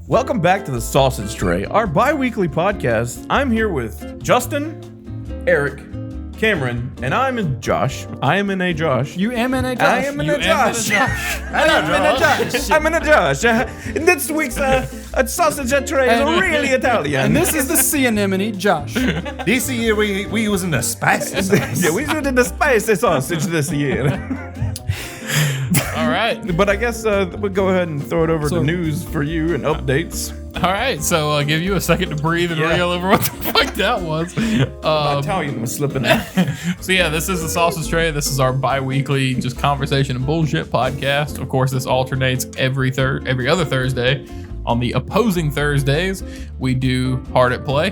Welcome back to the Sausage Tray, our bi-weekly podcast. I'm here with Justin, Eric, Cameron, and I'm in Josh. I am in a Josh. You am in a Josh. I am in a Josh. I'm in a Josh. This week's Sausage Tray is really Italian. And this is the sea anemone, Josh. This year we using the spicy sauce. Yeah, we did the spicy sausage this year. All right. But I guess we'll go ahead and throw it over to news for you and updates. All right. So I'll give you a second to breathe and reel over what the fuck that was. My Italian was slipping out. So yeah, this is the Sausage Tray. This is our bi-weekly just conversation and bullshit podcast. Of course, this alternates every other Thursday. On the opposing Thursdays, we do Hard at Play,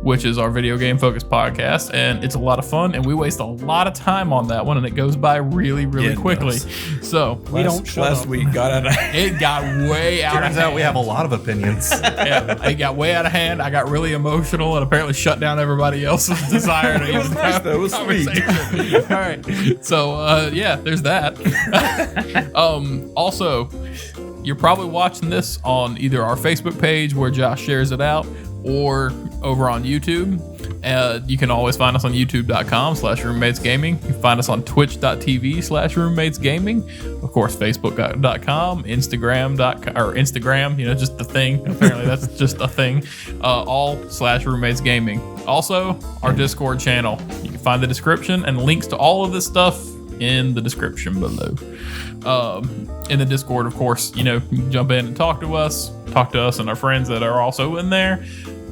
which is our video game focused podcast, and it's a lot of fun, and we waste a lot of time on that one, and it goes by really quickly. So last week got out of hand. It got way out of hand. Turns out we have a lot of opinions. Yeah, it got way out of hand. I got really emotional and apparently shut down everybody else's desire to even have though. It was sweet. All right. So yeah, there's that. Also, you're probably watching this on either our Facebook page where Josh shares it out or over on YouTube. You can always find us on youtube.com/roommatesgaming. You can find us on twitch.tv/roommatesgaming. Of course, facebook.com, Instagram, just the thing. Apparently that's just a thing. All /roommatesgaming. Also, our Discord channel. You can find the description and links to all of this stuff in the description below. In the Discord, of course, you can jump in and talk to us and our friends that are also in there.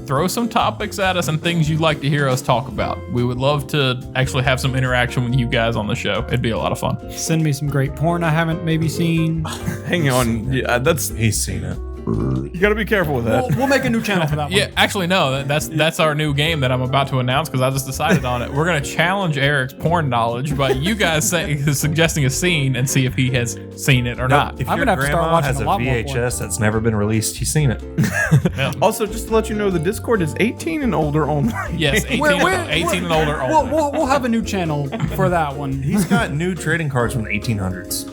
Throw some topics at us and things you'd like to hear us talk about. We would love to actually have some interaction with you guys on the show. It'd be a lot of fun. Send me some great porn I haven't maybe seen. Hang on. Yeah, He's seen it. You gotta be careful with that. We'll make a new channel for that one. Yeah, actually, no. That's our new game that I'm about to announce because I just decided on it. We're gonna challenge Eric's porn knowledge by you guys suggesting a scene and see if he has seen it or not. If I'm your gonna have to start grandma watching has a lot more VHS that's never been released, you've seen it. Yeah. Also, just to let you know, the Discord is 18 and older only. Yes, 18 and older. We'll have a new channel for that one. He's got new trading cards from the 1800s.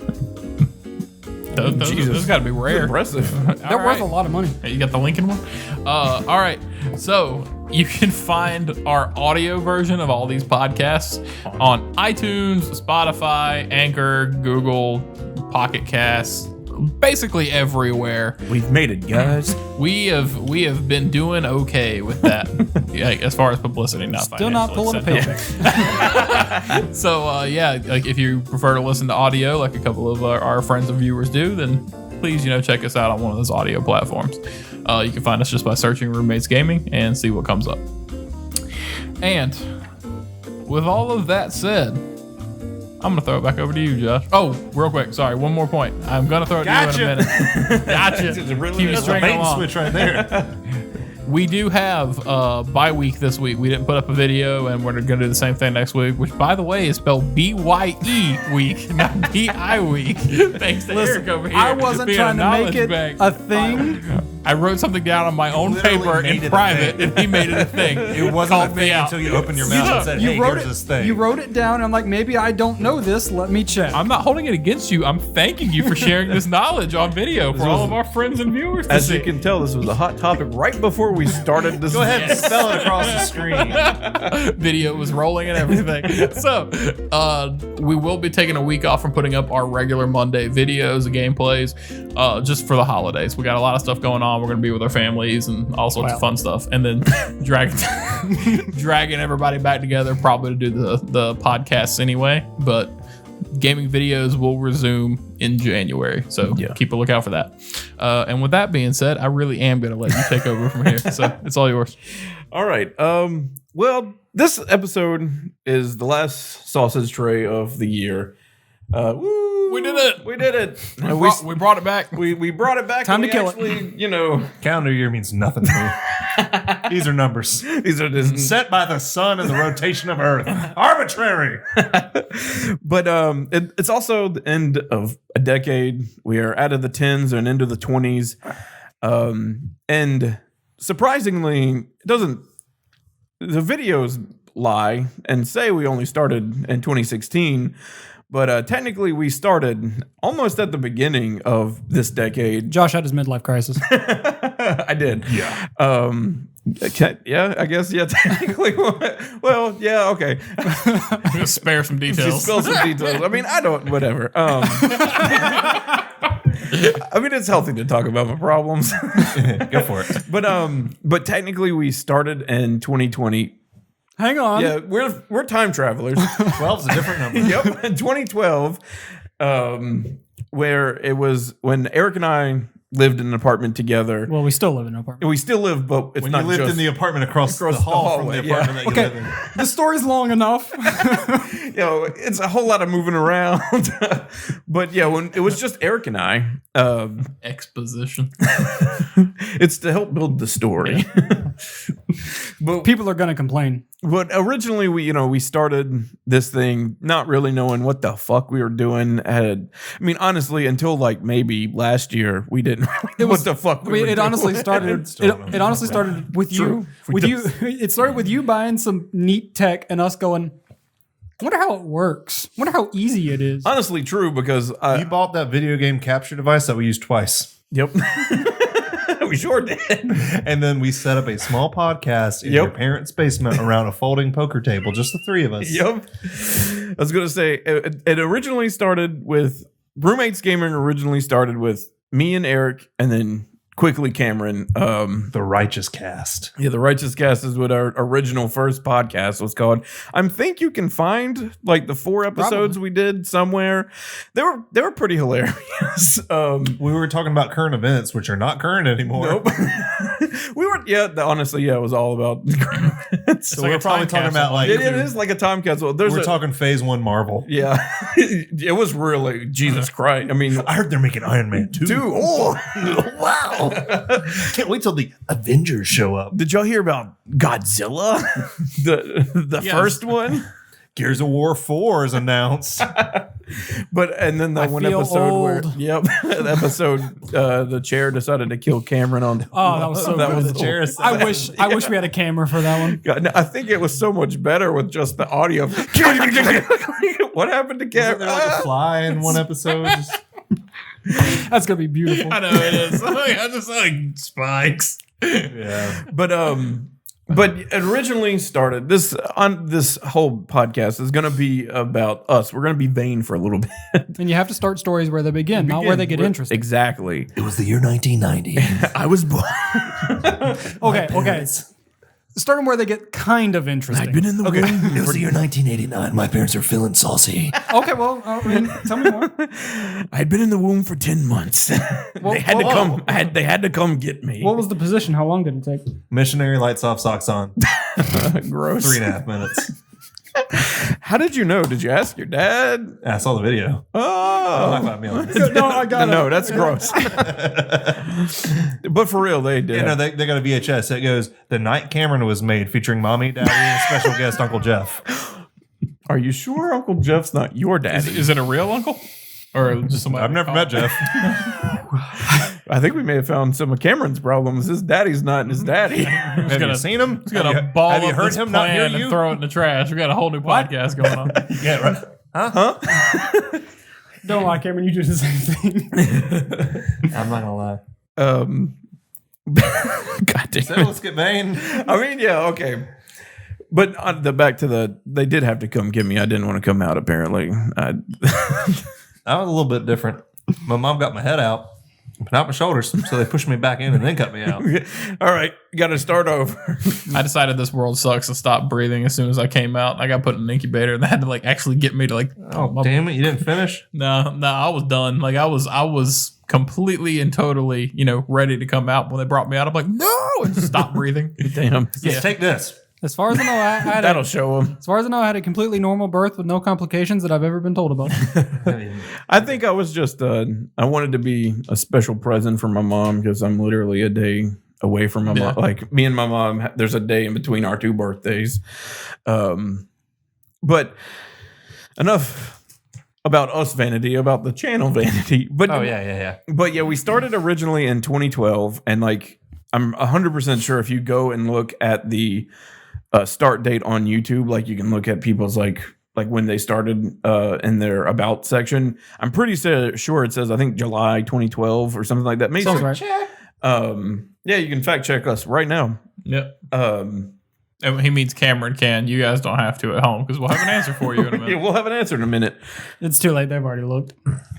Those got to be rare. Impressive. They're worth a lot of money. Hey, you got the Lincoln one? All right. So you can find our audio version of all these podcasts on iTunes, Spotify, Anchor, Google, Pocket Casts, basically everywhere. We've made it, guys. We have been doing okay with that, as far as publicity, not Still not pulling a paycheck. So yeah, like if you prefer to listen to audio, like a couple of our friends and viewers do, then please check us out on one of those audio platforms. You can find us just by searching Roommates Gaming and see what comes up. And with all of that said, I'm going to throw it back over to you, Josh. Oh, real quick. Sorry, one more point. I'm going to throw it to you in a minute. Gotcha. That's a bait switch right there. We do have bi-week this week. We didn't put up a video, and we're going to do the same thing next week, which, by the way, is spelled B-Y-E week, not B-I week. Thanks to Eric over here. I wasn't trying to make it a thing. I wrote something down on my own paper in private, and he made it a thing. It wasn't a thing until you opened your mouth and said, hey, here's this thing. You wrote it down, and I'm like, maybe I don't know this. Let me check. I'm not holding it against you. I'm thanking you for sharing this knowledge on video for all of our friends and viewers to As see. you can tell, this was a hot topic right before we started this. Go ahead and spell it across the screen. Video was rolling and everything. So we will be taking a week off from putting up our regular Monday videos and gameplays just for the holidays. We got a lot of stuff going on. We're going to be with our families and all sorts of fun stuff, and then dragging everybody back together probably to do the podcasts anyway, but gaming videos will resume in January, so keep a lookout for that. And with that being said, I really am going to let you take over from here, so it's all yours. All right. Well, this episode is the last Sausage Tray of the year. Woo! We did it. We did it. We brought it back. We brought it back. Time to kill it. Calendar year means nothing to me. These are numbers. These are just set by the sun and the rotation of Earth. Arbitrary. But it's also the end of a decade. We are out of the 10s and into the 20s. And surprisingly, the videos lie and say we only started in 2016. But technically, we started almost at the beginning of this decade. Josh had his midlife crisis. I did. Yeah. I guess. Yeah, technically. Well, yeah, okay. Just spare some details. Spill some details. I mean, I don't, whatever. I mean, it's healthy to talk about my problems. Go for it. But technically, we started in 2020. Hang on. Yeah, we're time travelers. 12 is a different number. Yep, in 2012, where it was when Eric and I lived in an apartment together. Well, we still live in an apartment. We still live, but it's When not you lived just in the apartment across the hall from the hallway, apartment that you live in. The story's long enough. it's a whole lot of moving around. But yeah, when it was just Eric and I, Exposition. it's to help build the story. But People are going to complain. But originally, we started this thing not really knowing what the fuck we were doing. I mean, honestly, until like maybe last year, we didn't really know what the fuck we were doing. It honestly started. It honestly started with you. It started with you buying some neat tech and us going, wonder how it works. Wonder how easy it is. Honestly, true, because You bought that video game capture device that we used twice. Yep. We sure did. And then we set up a small podcast in your parents' basement around a folding poker table, just the three of us. Yep. I was going to say, it originally started with, Roommates Gaming originally started with me and Eric, and then quickly Cameron. The Righteous Cast. Yeah, the Righteous Cast is what our original first podcast was called. I think you can find like the 4 episodes we did somewhere. They were pretty hilarious. We were talking about current events, which are not current anymore. Nope. Honestly, it was all about So we're probably talking about like it is like a time capsule. We're talking Phase 1 Marvel. Yeah. It was really Jesus Christ. I mean, I heard they're making Iron Man 2. Oh, Wow. Can't wait till the Avengers show up. did y'all hear about Godzilla? the Yes. first one? Gears of War 4 is announced. And then the I one feel episode old. where the episode the chair decided to kill Cameron on. Oh, that was so that good. was The chair I wish we had a camera for that one. God, no, I think it was so much better with just the audio. What happened to Isn't there like a Cameron? fly in one episode? That's gonna be beautiful. I know it is. I just like spikes. Yeah. But it originally started this whole podcast is going to be about us. We're going to be vain for a little bit. And you have to start stories where they begin, not where they get interesting. Exactly. It was the year 1990. I was born. Okay. Start them where they get kind of interesting. I'd been in the womb. It was the year 1989. My parents are feeling saucy. Okay, well, tell me more. I'd been in the womb for 10 months. They had to come get me. What was the position? How long did it take? Missionary lights off, socks on. Gross. 3.5 minutes. How did you know? Did you ask your dad? I saw the video. Oh. High-five me on it. No, I got No, that's gross. But for real, they did. You know, they got a VHS. It goes, The Night Cameron Was Made, featuring Mommy, Daddy, and special guest Uncle Jeff. Are you sure Uncle Jeff's not your daddy? Is it a real uncle? Or just somebody? I've never met Jeff. I think we may have found some of Cameron's problems. His daddy's not his daddy. Have you seen him? He's got a ball have you of heard this him not hear plan you? and throw it in the trash. We got a whole new podcast going on. Yeah, right. Huh? Don't lie, Cameron. You do the same thing. I'm not gonna lie. God damn So it. let's get vain. I mean, yeah, okay. But on they did have to come get me. I didn't want to come out, apparently. I was a little bit different. My mom got my head out, but not my shoulders, so they pushed me back in and then cut me out. All right, got to start over. I decided this world sucks and stopped breathing as soon as I came out. I got put in an incubator and they had to like actually get me to like. Oh, damn it! You didn't finish. No, I was done. Like I was completely and totally, ready to come out when they brought me out. I'm like, no, and just stopped breathing. Damn. Just take this. As far as I know, I had That'll show him. As far as I know, I had a completely normal birth with no complications that I've ever been told about. I think I was just, I wanted to be a special present for my mom because I'm literally a day away from my mom. Like me and my mom, there's a day in between our 2 birthdays. But enough about us vanity, about the channel vanity. But yeah. But yeah, we started originally in 2012, and like I'm 100% sure if you go and look at the start date on YouTube, like you can look at people's like like when they started in their about section. I'm pretty sure it says, I think July 2012 or something like that. Maybe Sounds right. yeah, you can fact check us right now. Yep. And he means Cameron can. You guys don't have to at home because we'll have an answer for you in a minute. Yeah, we'll have an answer in a minute. It's too late. They've already looked.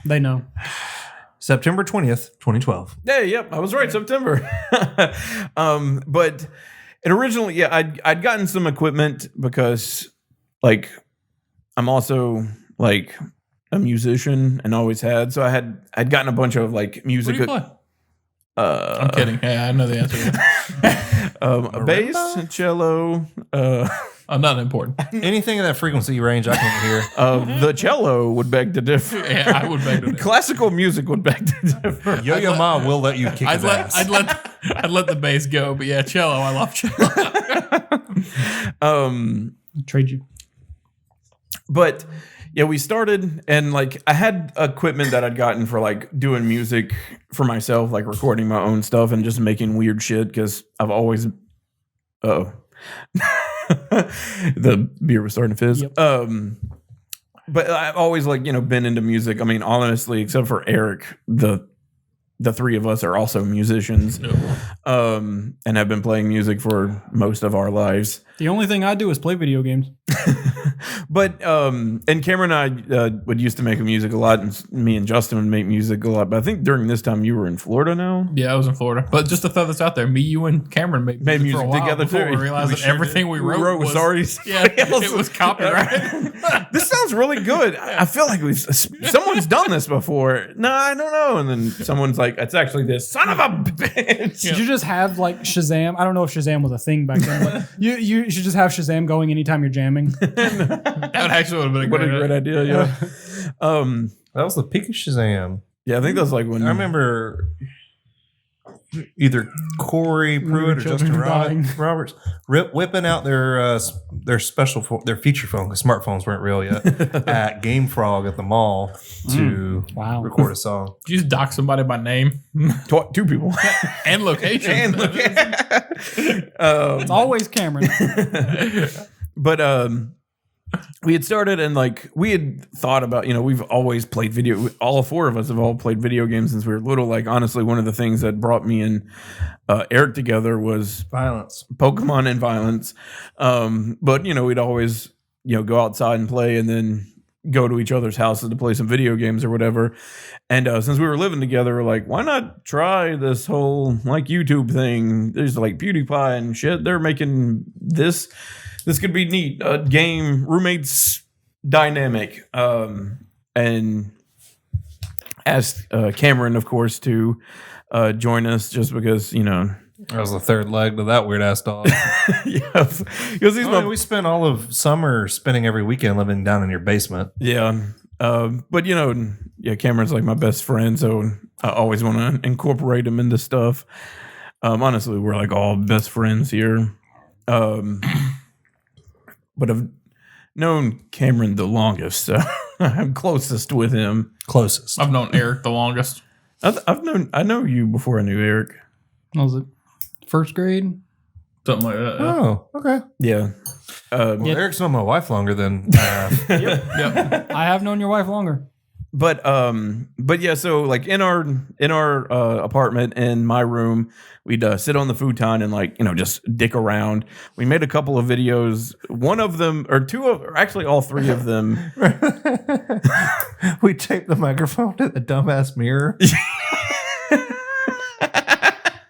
They know. September 20th, 2012. Yeah, yep, I was right, September. But it originally, yeah, I'd gotten some equipment because, like, I'm also like a musician and always had. So I'd gotten a bunch of like music. What do you play? I'm kidding. Hey, I know the answer. A bass, a cello. Not important. Anything in that frequency range I can hear. The cello would beg to differ. Yeah, I would beg to differ. Classical music would beg to differ. Yo-Yo Ma will let you kick his ass. I'd let the bass go, but yeah, cello. I love cello. Trade you. But yeah, we started and like I had equipment that I'd gotten for like doing music for myself, like recording my own stuff and just making weird shit because I've always. The beer was starting to fizz. Yep. But I've always like, been into music. I mean, honestly, except for Eric, the three of us are also musicians. And have been playing music for most of our lives. The only thing I do is play video games. But and Cameron and I would used to make music a lot, and me and Justin would make music a lot. But I think during this time you were in Florida now. Yeah, I was in Florida. But just to throw this out there, me, you, and Cameron made music for a while together before too. we realized that everything we wrote was already it was copyrighted. This sounds really good. I feel like someone's done this before. No, I don't know. And then someone's like, "It's actually this son of a bitch." Did you just have like Shazam? I don't know if Shazam was a thing back then, but you should just have Shazam going anytime you're jamming. That actually would have been What a great idea. Yeah. That was the peak of Shazam. Yeah, I think that was like when I remember either Corey Pruitt or children Justin dying. Roberts whipping out their their feature phone because smartphones weren't real yet at Game Frog at the mall to record a song. Did you just dox somebody by name two people and location? It's always Cameron. But we had started and like we had thought about, we've always played video. All four of us have all played video games since we were little. Like honestly, one of the things that brought me and Eric together was Violence, Pokemon and violence. But we'd always go outside and play, and then go to each other's houses to play some video games or whatever. And since we were living together, we're like, why not try this whole like YouTube thing? There's like PewDiePie and shit. They're making this. This could be neat. Game roommates dynamic. And asked Cameron, of course, to join us just because, that was the third leg to that weird ass dog. Yeah, because we spent all of summer spending every weekend living down in your basement. Yeah. But Cameron's like my best friend, so I always want to incorporate him into stuff. Honestly, we're like all best friends here. But I've known Cameron the longest, so I'm closest with him. Closest. I've known Eric the longest. I know you before I knew Eric. What was it? First grade? Something like that. Oh, okay. Yeah. Well, Eric's known my wife longer than I have. Yep. I have known your wife longer. But yeah, so like in our apartment in my room, we'd sit on the futon and like just dick around. We made a couple of videos. One of them, or two of, or actually all three of them. We taped the microphone to the dumbass mirror.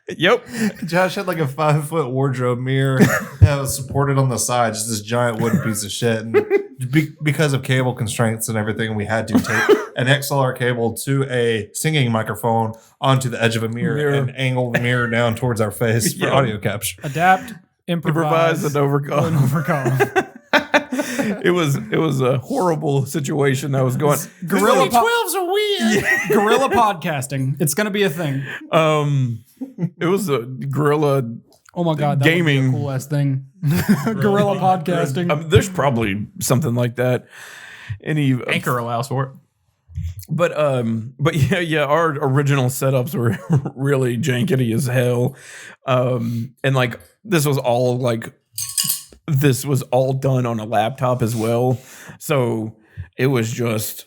Yep. Josh had like a 5-foot wardrobe mirror that was supported on the side, just this giant wooden piece of shit. And because of cable constraints and everything, we had to tape an XLR cable to a singing microphone onto the edge of a mirror and angle the mirror down towards our face for audio capture. Adapt, improvise, and overcome. It was a horrible situation that was going. Guerrilla 12s are weird. Guerrilla podcasting. It's gonna be a thing. It was a guerrilla. Oh my god, that gaming. would be a cool ass thing. Guerrilla podcasting. There's probably something like that. Anchor allows for it. But yeah, our original setups were really jankety as hell. And like this was all like this was all done on a laptop as well. So it was just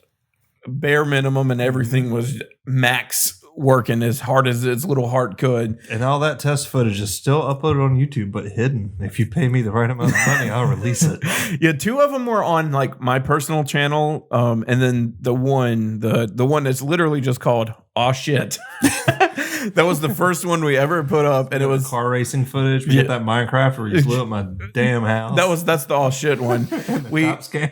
bare minimum and everything was max working as hard as its little heart could. And all that test footage is still uploaded on YouTube, but hidden. If you pay me the right amount of money, I'll release it. Yeah, 2 of them were on like my personal channel, and then the one that's literally just called "Aw Shit." That was the first one we ever put up, and it was car racing footage. We had that Minecraft where you blew up my damn house. that's the "Aw Shit" one. Cops came.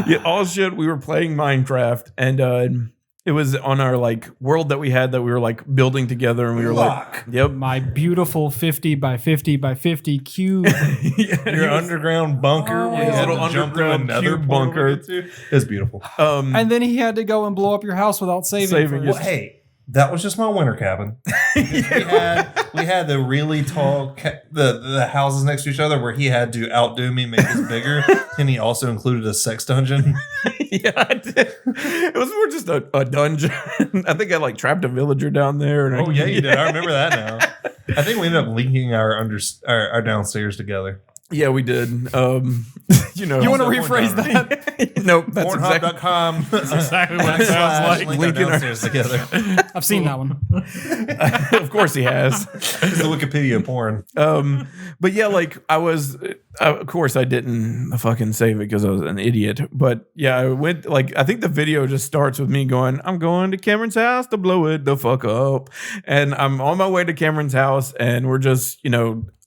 Yeah, "Aw Shit." We were playing Minecraft, and it was on our like world that we had that we were like building together, and we were like, "Yep, My beautiful 50 by 50 by 50 cube. Your underground bunker. Oh, where you yeah. had to Little jump through underground another cube portal bunker. to get to. It's beautiful. And then he had to go and blow up your house without saving. Saving first. it. Well, hey, that was just my winter cabin. We had the really tall the houses next to each other where he had to outdo me, make this bigger, and he also included a sex dungeon. Yeah, I did. It was more just a dungeon. I think I like trapped a villager down there. And Oh yeah, you did. I remember that now. I think we ended up linking our downstairs together. Yeah, we did. You want to rephrase that? Nope, that's exactly. Pornhub.com. That's exactly what it sounds like. Link our downstairs together. I've seen that one. Of course he has. It's the Wikipedia porn. But yeah, like I was, of course I didn't fucking save it because I was an idiot. But yeah, I went like, I think the video just starts with me going, I'm going to Cameron's house to blow it the fuck up. And I'm on my way to Cameron's house and we're just,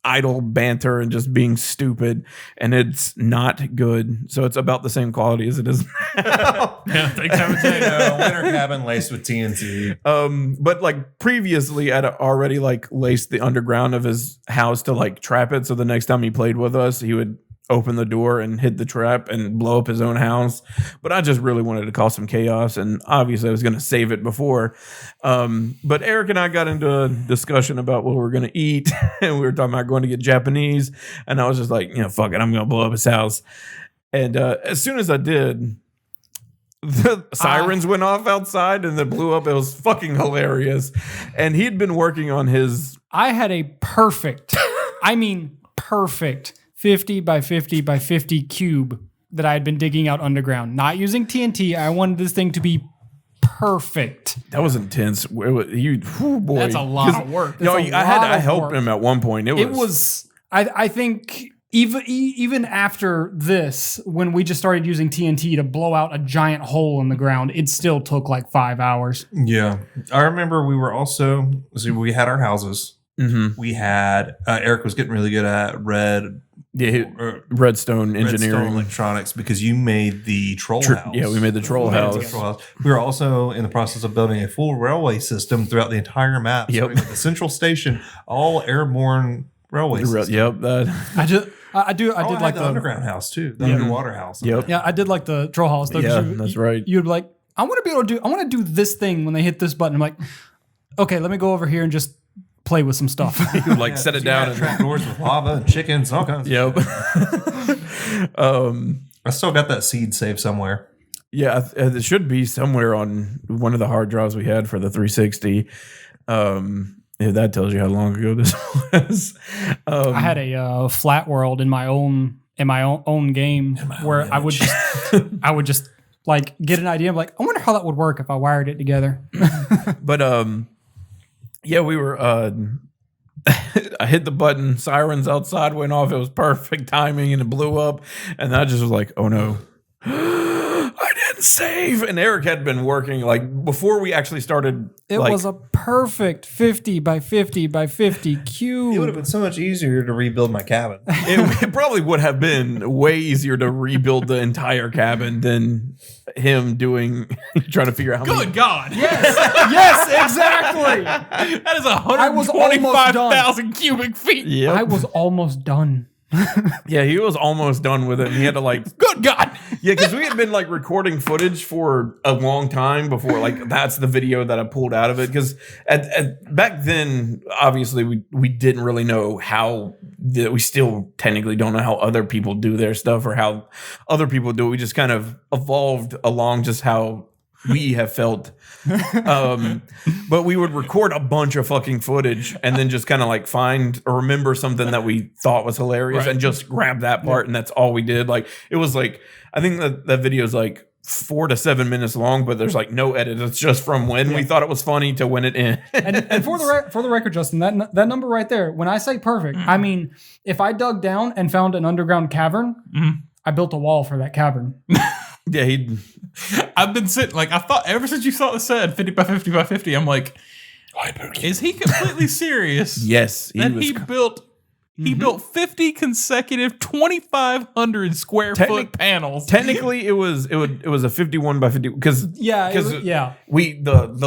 idle banter and just being stupid, and it's not good. So it's about the same quality as it is now. Yeah, thanks for Winter cabin laced with TNT. But like previously I'd already like laced the underground of his house to like trap it, so the next time he played with us he would open the door and hit the trap and blow up his own house. But I just really wanted to cause some chaos, and obviously I was going to save it before. But Eric and I got into a discussion about what we were going to eat, and we were talking about going to get Japanese, and I was just like, fuck it, I'm going to blow up his house. And as soon as I did, the sirens went off outside and then blew up. It was fucking hilarious. And he'd been working on his... I had a perfect 50 by 50 by 50 cube that I had been digging out underground. Not using TNT. I wanted this thing to be perfect. That was intense. Boy. That's a lot of work. I helped him at one point. It was. I think even after this, when we just started using TNT to blow out a giant hole in the ground, it still took like 5 hours. Yeah. I remember we had our houses. Mm-hmm. We had, Eric was getting really good at Redstone engineering. Redstone electronics, because you made the troll house. Yeah, we made the troll house. We were also in the process of building a full railway system throughout the entire map. Yep. Starting with the central station, all airborne railway system. Yep. I did like the underground house too, the Yeah. underwater house. Yep. Yeah, I did like the troll house though. 'Cause Yeah, that's right. You'd be like, I want to do this thing when they hit this button. I'm like, okay, let me go over here and just play with some stuff. You would like set it down. Trap doors with lava and chickens and all kinds. Yep. I still got that seed saved somewhere. Yeah, it should be somewhere on one of the hard drives we had for the 360. If that tells you how long ago this was. I had a flat world in my own game where I would just like get an idea of like, I wonder how that would work if I wired it together. But yeah, we were I hit the button, sirens outside went off, it was perfect timing and it blew up, and I just was like, oh no. I didn't save. And Eric had been working like before we actually started. It was a perfect 50 by 50 by 50 cube. It would have been so much easier to rebuild my cabin. It probably would have been way easier to rebuild the entire cabin than him trying to figure out how Good God. Yes, exactly. That is I was almost done. 125,000 cubic feet. Yep. I was almost done. Yeah, he was almost done with it. And he had to like, good God. Yeah, because we had been like recording footage for a long time before, like that's the video that I pulled out of it. Because back then, obviously, we didn't really know how, we still technically don't know how other people do their stuff or how other people do it. We just kind of evolved along just how we have felt. But we would record a bunch of fucking footage and then just kind of like find or remember something that we thought was hilarious and just grab that part, and that's all we did. Like it was like, I think that video is like 4 to 7 minutes long, but there's like no edit. It's just from when we thought it was funny to when it ends. And for the record, Justin, that number right there, when I say perfect, I mean if I dug down and found an underground cavern, I built a wall for that cavern. Yeah, I've been sitting like I thought ever since you said 50 by 50 by 50. I'm like, is he completely serious? Yes, He built 50 consecutive 2,500 square foot panels. Technically, it was a 51 by 50 because the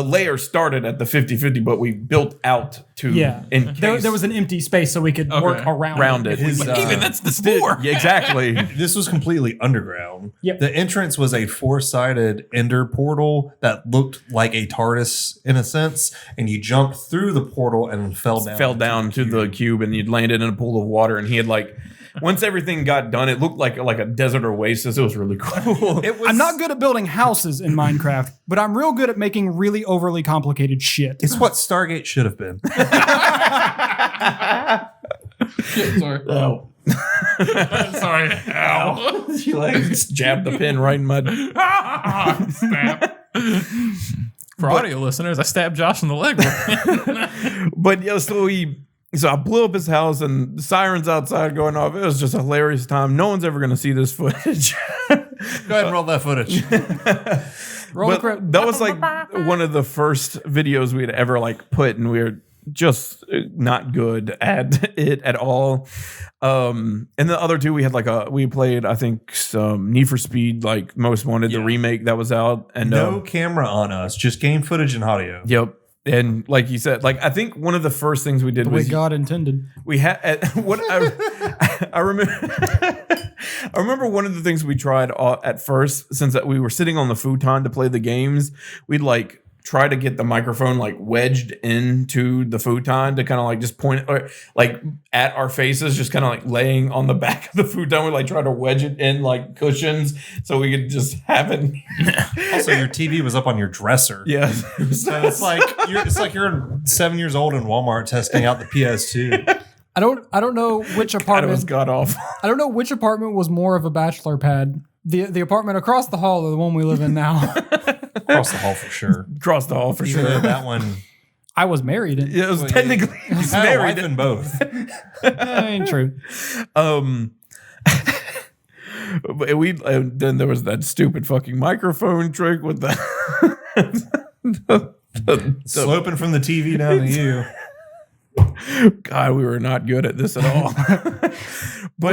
layer started at the 50-50, but we built out to in case there was an empty space so we could work around it. Even that's the store. Yeah, exactly. This was completely underground. Yep. The entrance was a 4-sided ender portal that looked like a TARDIS in a sense, and you jumped through the portal and fell down to the cube, and you'd landed in a pool of water, and he had like once everything got done, it looked like a desert oasis. It was really cool. I'm not good at building houses in Minecraft, but I'm real good at making really overly complicated shit. It's what Stargate should have been. Shit, sorry. Oh. Sorry. Ow. She like jabbed the pin right in my Snap. For audio listeners, I stabbed Josh in the leg. But yeah, so I blew up his house and the sirens outside going off. It was just a hilarious time. No one's ever going to see this footage. Go ahead and roll that footage. That was like one of the first videos we had ever like put, and we were just not good at it at all. And the other two we had we played, I think, some Need for Speed, like Most Wanted, the remake that was out, and no camera on us, just game footage and audio. Yep. And like you said, like I think one of the first things we did the was way God intended. We had I remember. I remember one of the things we tried at first, since that we were sitting on the futon to play the games, we'd like try to get the microphone like wedged into the futon to kind of like just point like at our faces, just kind of like laying on the back of the futon. We like try to wedge it in like cushions so we could just have it. Also, your TV was up on your dresser. Yeah, so it's like you're 7 years old in Walmart testing out the PS2. I don't know which apartment was god awful. I don't know which apartment was more of a bachelor pad. The apartment across the hall or the one we live in now. Across the hall for sure. Across the hall for Even sure. That one. I was married. Yeah, it was technically he was married in both. Ain't true. Then there was that stupid fucking microphone trick with the sloping from the TV down to you. God, we were not good at this at all. But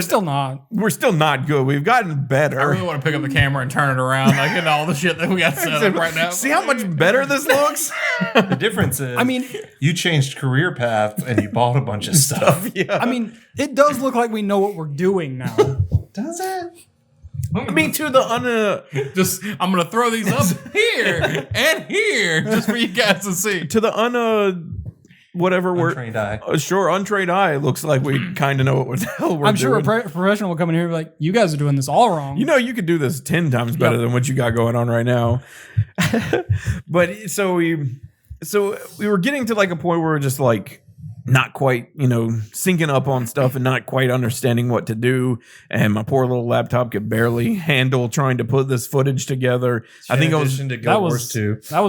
we're still not good. We've gotten better. I really want to pick up the camera and turn it around, like in all the shit that we got set up right now. See how much better this looks? The difference is, I mean, you changed career paths and you bought a bunch of stuff. Yeah. I mean, it does look like we know what we're doing now. Does it? I mean, to the I'm gonna throw these up here and here just for you guys to see. To the whatever untrained eye. Untrained eye, it looks like we kind of know what the hell we're doing. I'm sure a professional will come in here and be like, you guys are doing this all wrong. You know, you could do this 10 times better than what you got going on right now. But so we were getting to like a point where we're just like not quite, syncing up on stuff and not quite understanding what to do. And my poor little laptop could barely handle trying to put this footage together. I think that was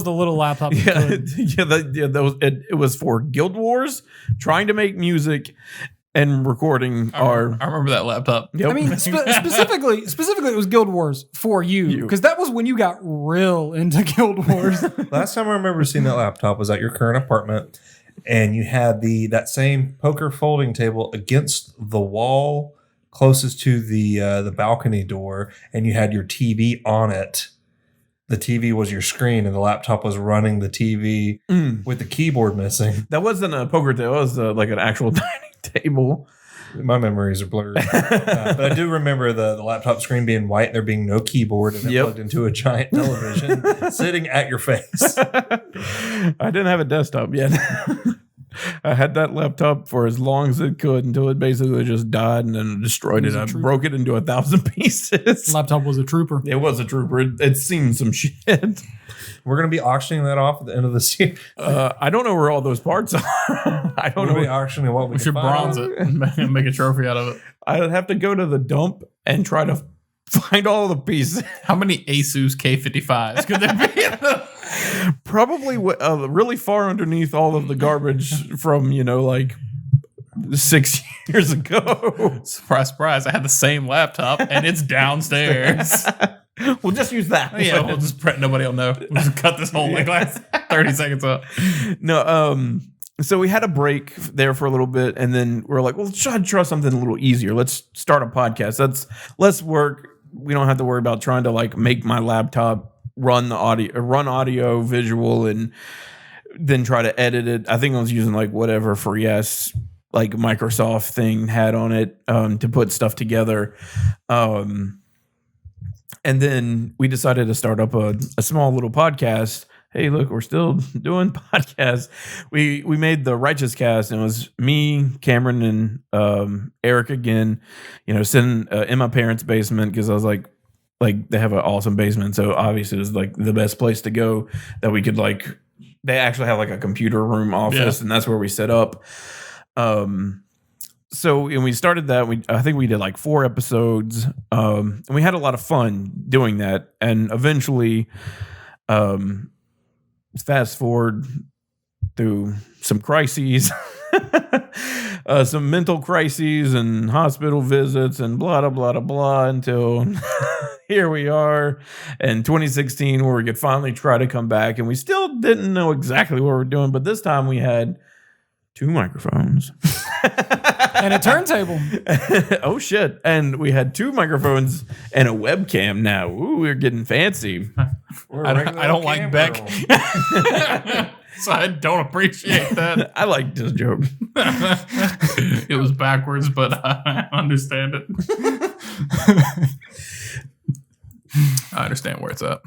the little laptop. It was for Guild Wars, trying to make music and recording I remember that laptop. Yep. I mean, specifically, it was Guild Wars for you, because that was when you got real into Guild Wars. Last time I remember seeing that laptop was at your current apartment. And you had that same poker folding table against the wall closest to the balcony door, and you had your TV on it. The TV was your screen, and the laptop was running the TV with the keyboard missing. That wasn't a poker table; it was like an actual dining table. My memories are blurred, but I do remember the laptop screen being white, and there being no keyboard, and it plugged into a giant television sitting at your face. I didn't have a desktop yet. I had that laptop for as long as it could until it basically just died and then destroyed it. I broke it into 1,000 pieces. Laptop was a trooper. It was a trooper. It's seen some shit. We're going to be auctioning that off at the end of this year. I don't know where all those parts are. I don't know. We'll be auctioning what we should bronze it and make a trophy out of it. I'd have to go to the dump and try to find all the pieces. How many Asus K55s could there be? Probably really far underneath all of the garbage from, like 6 years ago. Surprise, surprise. I had the same laptop and it's downstairs. We'll just use that. Yeah, we'll just print. Nobody will know. We'll just cut this whole last 30 seconds up. No, so we had a break there for a little bit, and then we're like, well, let's try something a little easier. Let's start a podcast. That's less work. We don't have to worry about trying to make my laptop run audio, visual, and then try to edit it. I think I was using whatever free ass Microsoft thing had on it to put stuff together. And then we decided to start up a small little podcast. Hey, look, we're still doing podcasts. We made the Righteous Cast, and it was me, Cameron, and Eric again. Sitting in my parents' basement because I was like they have an awesome basement, so obviously it was the best place to go that we could They actually have a computer room office, and that's where we set up. So when we started that, I think we did 4 episodes, and we had a lot of fun doing that. And eventually, fast forward through some crises, some mental crises and hospital visits and blah, blah, blah, blah, blah, until here we are in 2016 where we could finally try to come back. And we still didn't know exactly what we're doing, but this time we had 2 microphones. And a turntable. Oh, shit. And we had 2 microphones and a webcam now. Ooh, we're getting fancy. I don't like Beck. So I don't appreciate that. I like this joke. It was backwards, but I understand it. I understand where it's at.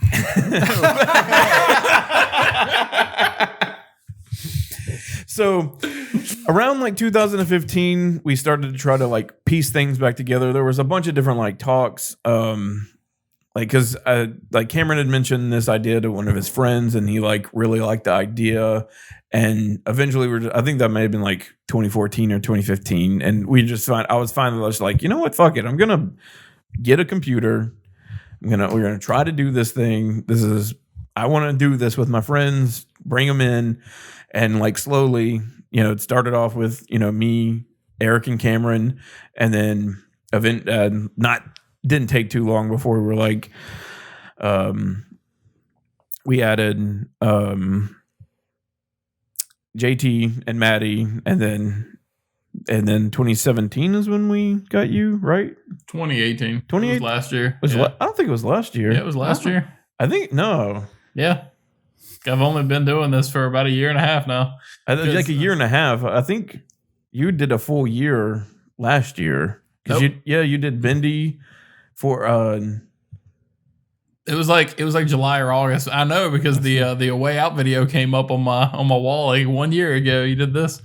So around 2015, we started to try to piece things back together. There was a bunch of different talks, because Cameron had mentioned this idea to one of his friends, and he really liked the idea. And eventually, I think that may have been 2014 or 2015, and I was finally just you know what, fuck it, I'm gonna get a computer. We're gonna try to do this thing. I want to do this with my friends. Bring them in. And slowly, it started off with, me, Eric, and Cameron. And then didn't take too long before we were we added JT and Maddie. And then 2017 is when we got you, right? 2018. 2018 was last year. I don't think it was last year. Yeah, it was last year. I think, no. Yeah. I've only been doing this for about 1.5 years now. A year and a half. I think you did a full year last year. Nope. You did Bendy for It was July or August. I know because the Way Out video came up on my wall 1 year ago. You did this,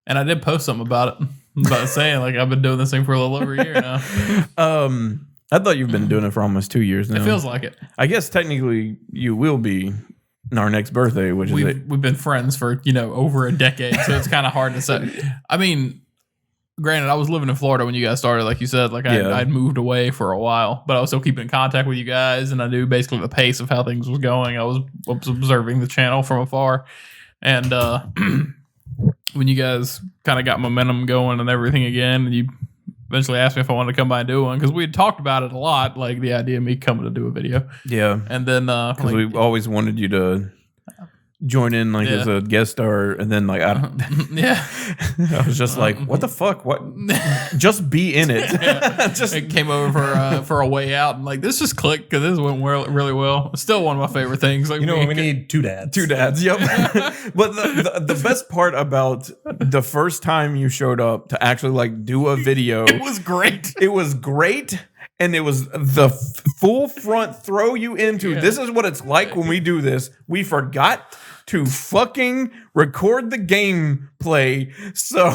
and I did post something about it. About saying I've been doing this thing for a little over a year now. I thought you've been doing it for almost 2 years now. It feels like it. I guess technically you will be on our next birthday, which we've been friends for over a decade, so it's kind of hard to say. I mean, granted, I was living in Florida when you guys started, like you said. I'd moved away for a while, but I was still keeping in contact with you guys, and I knew basically the pace of how things was going. I was observing the channel from afar, and when you guys kind of got momentum going and everything again, and you eventually asked me if I wanted to come by and do one, because we had talked about it a lot, the idea of me coming to do a video. Yeah. And then because we always wanted you to join in as a guest star, and then I was just what the fuck, what, just be in it. It came over for a Way Out, and this just clicked because this went really well. It's still one of my favorite things. We need 2 dads. Yep. But the best part about the first time you showed up to actually do a video, it was great. And it was the full front throw you into, this is what it's like when we do this. We forgot to fucking record the gameplay. So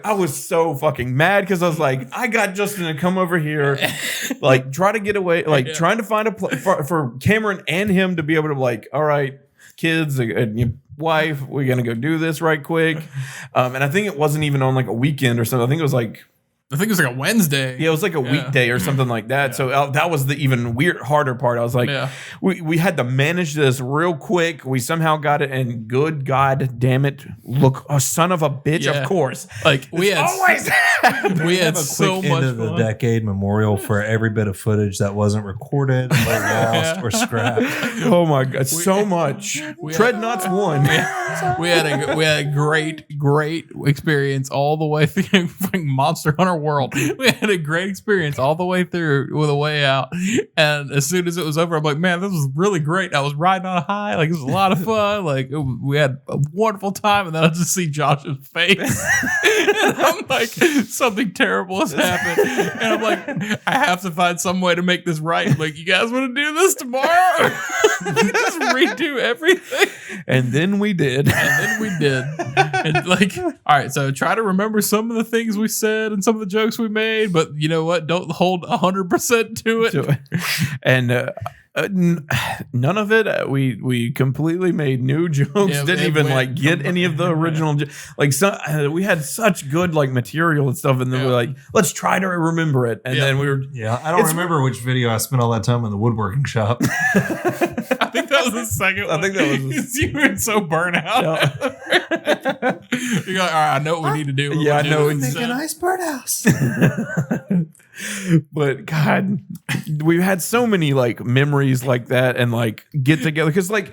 I was so fucking mad because I was like, I got Justin to come over here, like try to get away, like trying to find a for Cameron and him to be able to like, all right, kids, your wife, we're gonna go do this right quick. And I think it wasn't even on like a weekend or something. I think it was like a Wednesday. Yeah, it was like a weekday or something like that. Yeah. So that was the even harder part. I was like, we had to manage this real quick. We somehow got it, and good God damn it, look, a son of a bitch, of course. Like we had so much end of the decade memorial for every bit of footage that wasn't recorded or lost or scrapped. Oh my God, so much. Treadnoughts won. We had a great experience all the way through Monster Hunter World. We had a great experience all the way through with a way out. And as soon as it was over, I'm like, man, this was really great. I was riding on a high. Like, it was a lot of fun. Like, we had a wonderful time. And then I just see Josh's face. And I'm like, something terrible has happened. And I'm like, I have to find some way to make this right. Like, you guys want to do this tomorrow? Just redo everything. And then we did. And like, all right, so try to remember some of the things we said and some of the jokes we made, but you know what? Don't hold 100% to it. And none of it. We completely made new jokes. Didn't even like get any of the original. Like we had such good like material and stuff, and then we're like, let's try to remember it. And then we were. Yeah, I don't remember which video I spent all that time in the woodworking shop. I think that was the second one. I think that was. You were so burnt out. Yeah. You're like, all right, I know what we need to do. I know. Make a nice birdhouse. But God, we've had so many like memories like that and like get together because like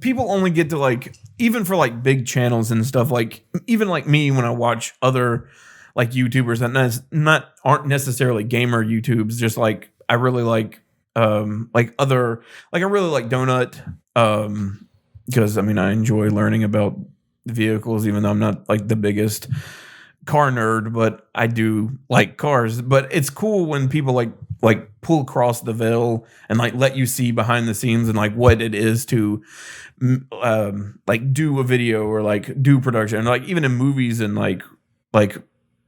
people only get to like even for like big channels and stuff, like even like me when I watch other like YouTubers that aren't necessarily gamer YouTubes, just like I really like other like I really like Donut because I mean I enjoy learning about vehicles even though I'm not like the biggest car nerd, but I do like cars. But it's cool when people like pull across the veil and like let you see behind the scenes and like what it is to like do a video or like do production. And like even in movies and like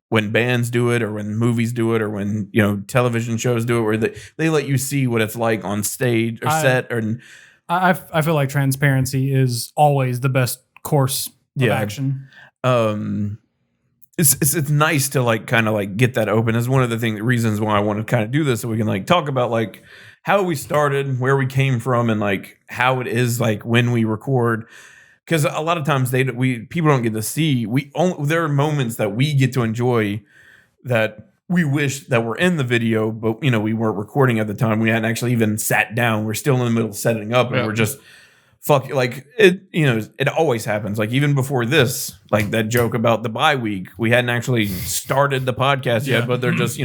when bands do it or when movies do it or when television shows do it where they let you see what it's like on stage or set. Or I feel like transparency is always the best course of action. It's nice to like kind of like get that open. Is one of the reasons why I want to kind of do this, so we can like talk about like how we started, where we came from, and like how it is like when we record. Because a lot of times people don't get to see. There are moments that we get to enjoy that we wish that were in the video, but we weren't recording at the time. We hadn't actually even sat down. We're still in the middle of setting up, and we're just. Fuck, like it, it always happens. Like even before this, like that joke about the bye week, we hadn't actually started the podcast yet, but they're just,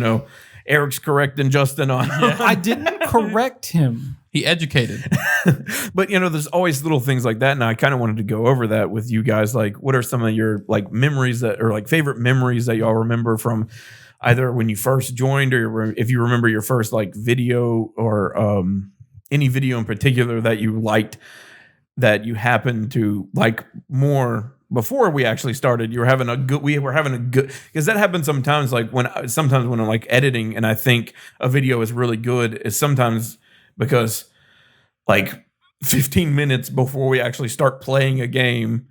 Eric's correcting Justin on. I didn't correct him. He educated. But, there's always little things like that. And I kind of wanted to go over that with you guys. Like, what are some of your like memories or like favorite memories that y'all remember from either when you first joined or if you remember your first like video or any video in particular that you liked that you happened to like more before we actually started. We were having a good, because that happens sometimes. Like sometimes when I'm like editing and I think a video is really good, is sometimes because like 15 minutes before we actually start playing a game,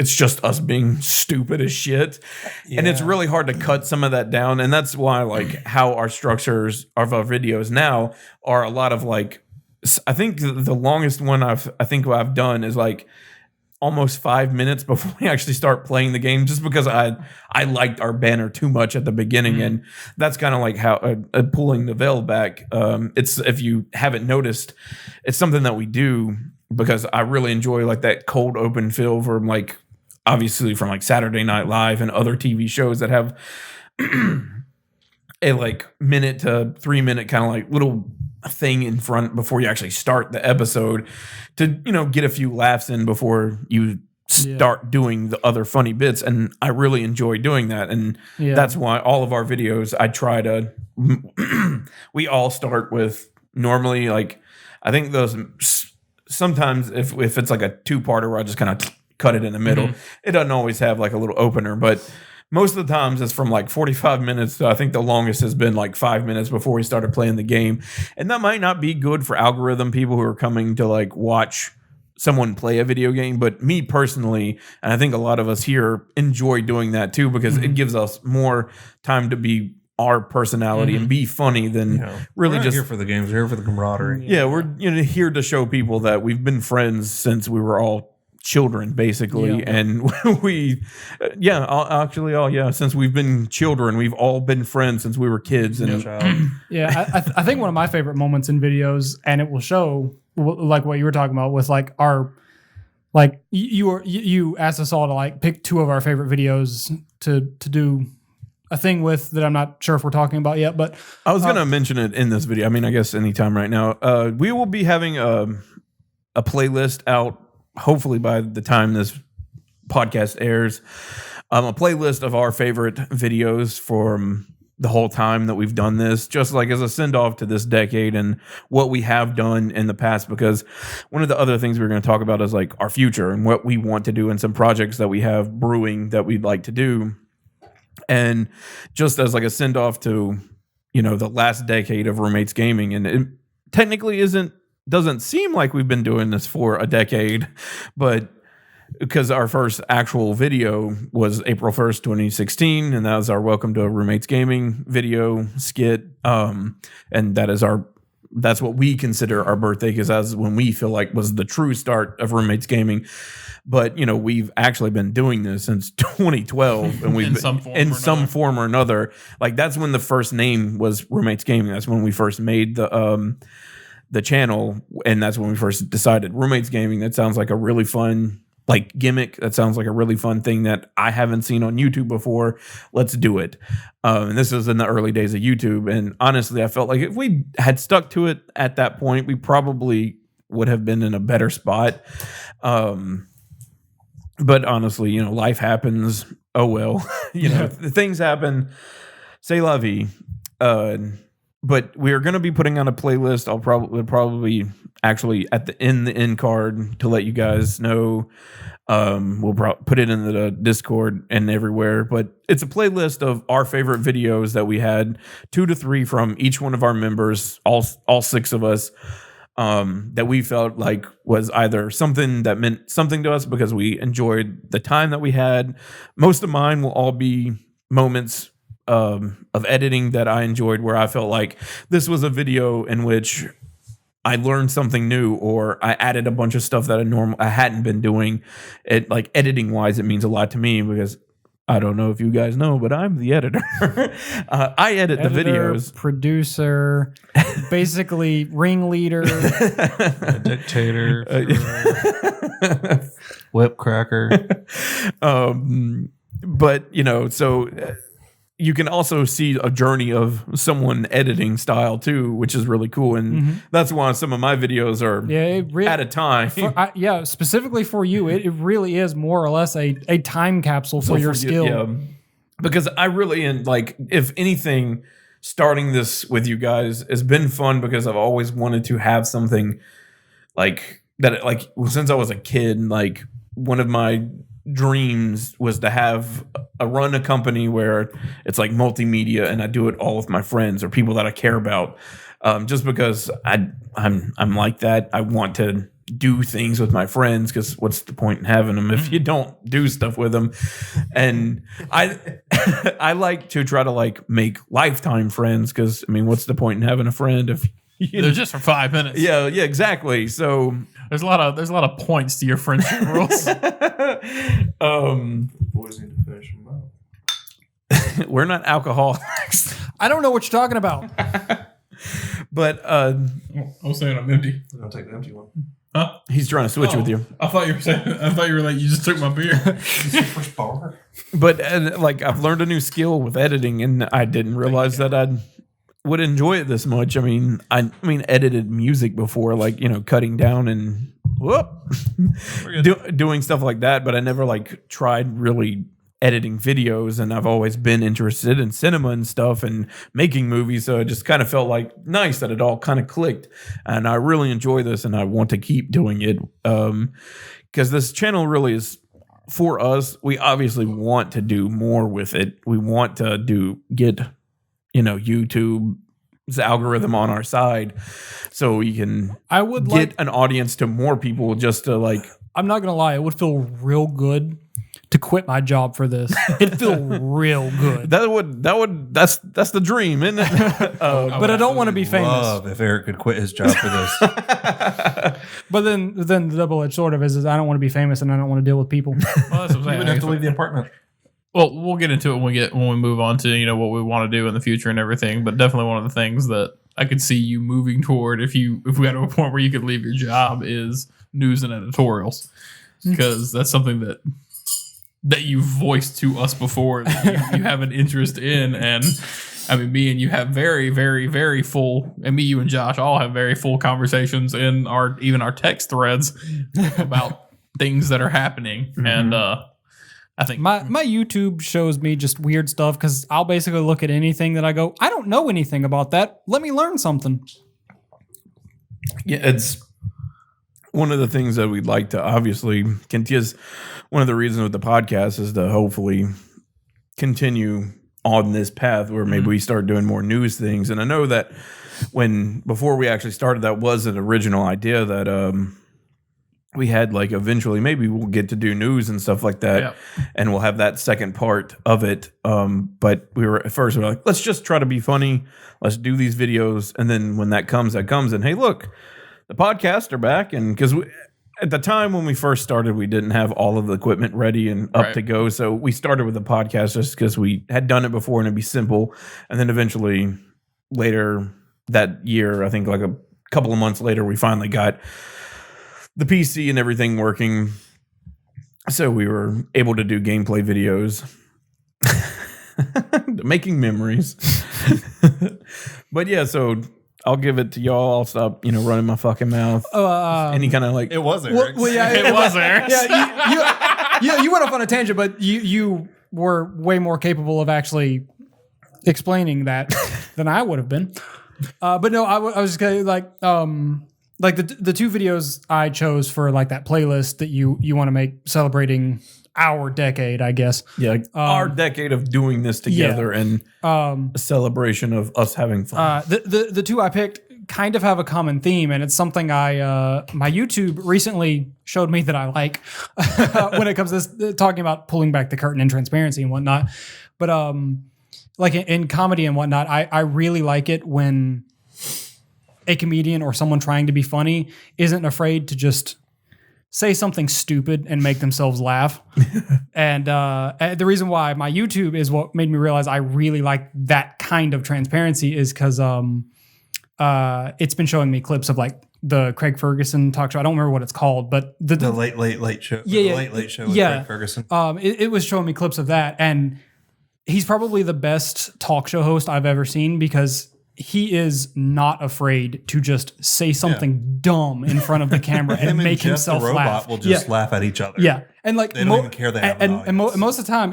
it's just us being stupid as shit. Yeah. And it's really hard to cut some of that down. And that's why like how our structures of our videos now are a lot of like, I think the longest one I've done is like almost 5 minutes before we actually start playing the game, just because I liked our banner too much at the beginning, and that's kind of like how pulling the veil back. It's, if you haven't noticed, it's something that we do because I really enjoy like that cold open feel from like obviously from like Saturday Night Live and other TV shows that have a like minute to 3 minute kind of like little thing in front before you actually start the episode to get a few laughs in before you start doing the other funny bits. And I really enjoy doing that, and that's why all of our videos I try to we all start with normally like I think those sometimes if it's like a 2-parter where I just kind of cut it in the middle, it doesn't always have like a little opener, but most of the times it's from like 45 minutes to I think the longest has been like 5 minutes before we started playing the game. And that might not be good for algorithm people who are coming to like watch someone play a video game, but me personally, and I think a lot of us here enjoy doing that too, because it gives us more time to be our personality and be funny than really we're not just here for the games. We're here for the camaraderie. Yeah, we're here to show people that we've been friends since we were all children, basically, and we, since we've been children, we've all been friends since we were kids, and I think one of my favorite moments in videos, and it will show like what you were talking about with like our, like you asked us all to like pick 2 of our favorite videos to do a thing with that I'm not sure if we're talking about yet, but I was going to mention it in this video. I mean, I guess anytime right now. We will be having a playlist out, hopefully by the time this podcast airs, a playlist of our favorite videos from the whole time that we've done this, just like as a send-off to this decade and what we have done in the past, because one of the other things we're going to talk about is like our future and what we want to do and some projects that we have brewing that we'd like to do. And just as like a send-off to, the last decade of Roommates Gaming, and it technically doesn't seem like we've been doing this for a decade, but because our first actual video was April 1st, 2016, and that was our Welcome to Roommates Gaming video skit. And that's what we consider our birthday, because that's when we feel like was the true start of Roommates Gaming. But we've actually been doing this since 2012, and we've in some form or another. Like that's when the first name was Roommates Gaming. That's when we first made the channel, and that's when we first decided Roommates Gaming. That sounds like a really fun like gimmick. That sounds like a really fun thing that I haven't seen on YouTube before. Let's do it. And this was in the early days of YouTube. And honestly, I felt like if we had stuck to it at that point, we probably would have been in a better spot. But honestly, life happens. Oh well, things happen. C'est la vie. But we are going to be putting on a playlist. I'll probably actually at the end card to let you guys know. We'll put it in the Discord and everywhere. But it's a playlist of our favorite videos that we had, 2 to 3 from each one of our members, all 6 of us. That we felt like was either something that meant something to us because we enjoyed the time that we had. Most of mine will all be moments of editing that I enjoyed, where I felt like this was a video in which I learned something new, or I added a bunch of stuff that I hadn't been doing. It, like editing wise, it means a lot to me because I don't know if you guys know, but I'm the editor. I edit the videos. Producer, basically ringleader, a dictator, whip cracker. But, so you can also see a journey of someone editing style too, which is really cool. And that's why some of my videos are at a time. Specifically for you, it really is more or less a time capsule for your skill. Yeah. Because I really, if anything, starting this with you guys has been fun because I've always wanted to have something like that. Like since I was a kid, like one of my dreams was to run a company where it's like multimedia, and I do it all with my friends or people that I care about. Just because I'm like that. I want to do things with my friends, because what's the point in having them if you don't do stuff with them? And I like to try to like make lifetime friends, because I mean, what's the point in having a friend if they're just for 5 minutes? Yeah, exactly. So there's a lot of points to your friendship rules. Boys need to finish them out. We're not alcoholics. I don't know what you're talking about. But I was saying I'm empty. I'll take the empty one. Huh? He's trying to switch with you. I thought you were like, you just took my beer. This is your first bar. But I've learned a new skill with editing, and I didn't realize that I would enjoy it this much. I mean, edited music before, like, cutting down and doing stuff like that, but I never like tried really editing videos, and I've always been interested in cinema and stuff and making movies. So it just kind of felt like nice that it all kind of clicked, and I really enjoy this, and I want to keep doing it because this channel really is for us. We obviously want to do more with it. We want to get YouTube's algorithm on our side so we can get an audience to more people, just to like. I'm not gonna lie, it would feel real good to quit my job for this. It'd feel real good. That's the dream, isn't it? But I don't want to be famous. Love if Eric could quit his job for this. But then the double-edged sword of it is I don't want to be famous and I don't want to deal with people. Well, that's what I'm saying. You would have to leave the apartment. Well, we'll get into it when we move on to what we want to do in the future and everything. But definitely one of the things that I could see you moving toward if we got to a point where you could leave your job is news and editorials, because that's something that you voiced to us before that you have an interest in. And I mean, me and you have very, very, very full, and me, you, and Josh all have very full conversations in our text threads about things that are happening. Mm-hmm. And I think my YouTube shows me just weird stuff because I'll basically look at anything that I go, I don't know anything about that. Let me learn something. Yeah, it's one of the things that we'd like to obviously continue. One of the reasons with the podcast is to hopefully continue on this path where maybe we start doing more news things. And I know that before we actually started, that was an original idea that we had, like, eventually maybe we'll get to do news and stuff like that. Yeah. And we'll have that second part of it. But we were like, let's just try to be funny. Let's do these videos. And then when that comes. And hey, look, the podcasts are back. And because at the time when we first started, we didn't have all of the equipment ready and up to go. So we started with the podcast just because we had done it before and it'd be simple. And then eventually later that year, I think like a couple of months later, we finally got the PC and everything working. So we were able to do gameplay videos, making memories. But yeah, so I'll give it to y'all. I'll stop, running my fucking mouth. Any kind of like it was Eric's. Well, yeah, it was Eric's. Yeah, you went off on a tangent, but you were way more capable of actually explaining that than I would have been. But no, I was just gonna like the two videos I chose for like that playlist that you want to make celebrating our decade, I guess. Yeah, our decade of doing this together and a celebration of us having fun. The two I picked kind of have a common theme, and it's something my YouTube recently showed me that I like when it comes to this, talking about pulling back the curtain and transparency and whatnot. But like in comedy and whatnot, I really like it when a comedian or someone trying to be funny isn't afraid to just say something stupid and make themselves laugh. And the reason why my YouTube is what made me realize I really like that kind of transparency is because it's been showing me clips of like the Craig Ferguson talk show. I don't remember what it's called, but the late show. Yeah, the late show with Craig Ferguson. It was showing me clips of that, and he's probably the best talk show host I've ever seen because he is not afraid to just say something dumb in front of the camera and make himself the robot laugh. Will just laugh at each other. Yeah, and like they don't even care they have and most of the time,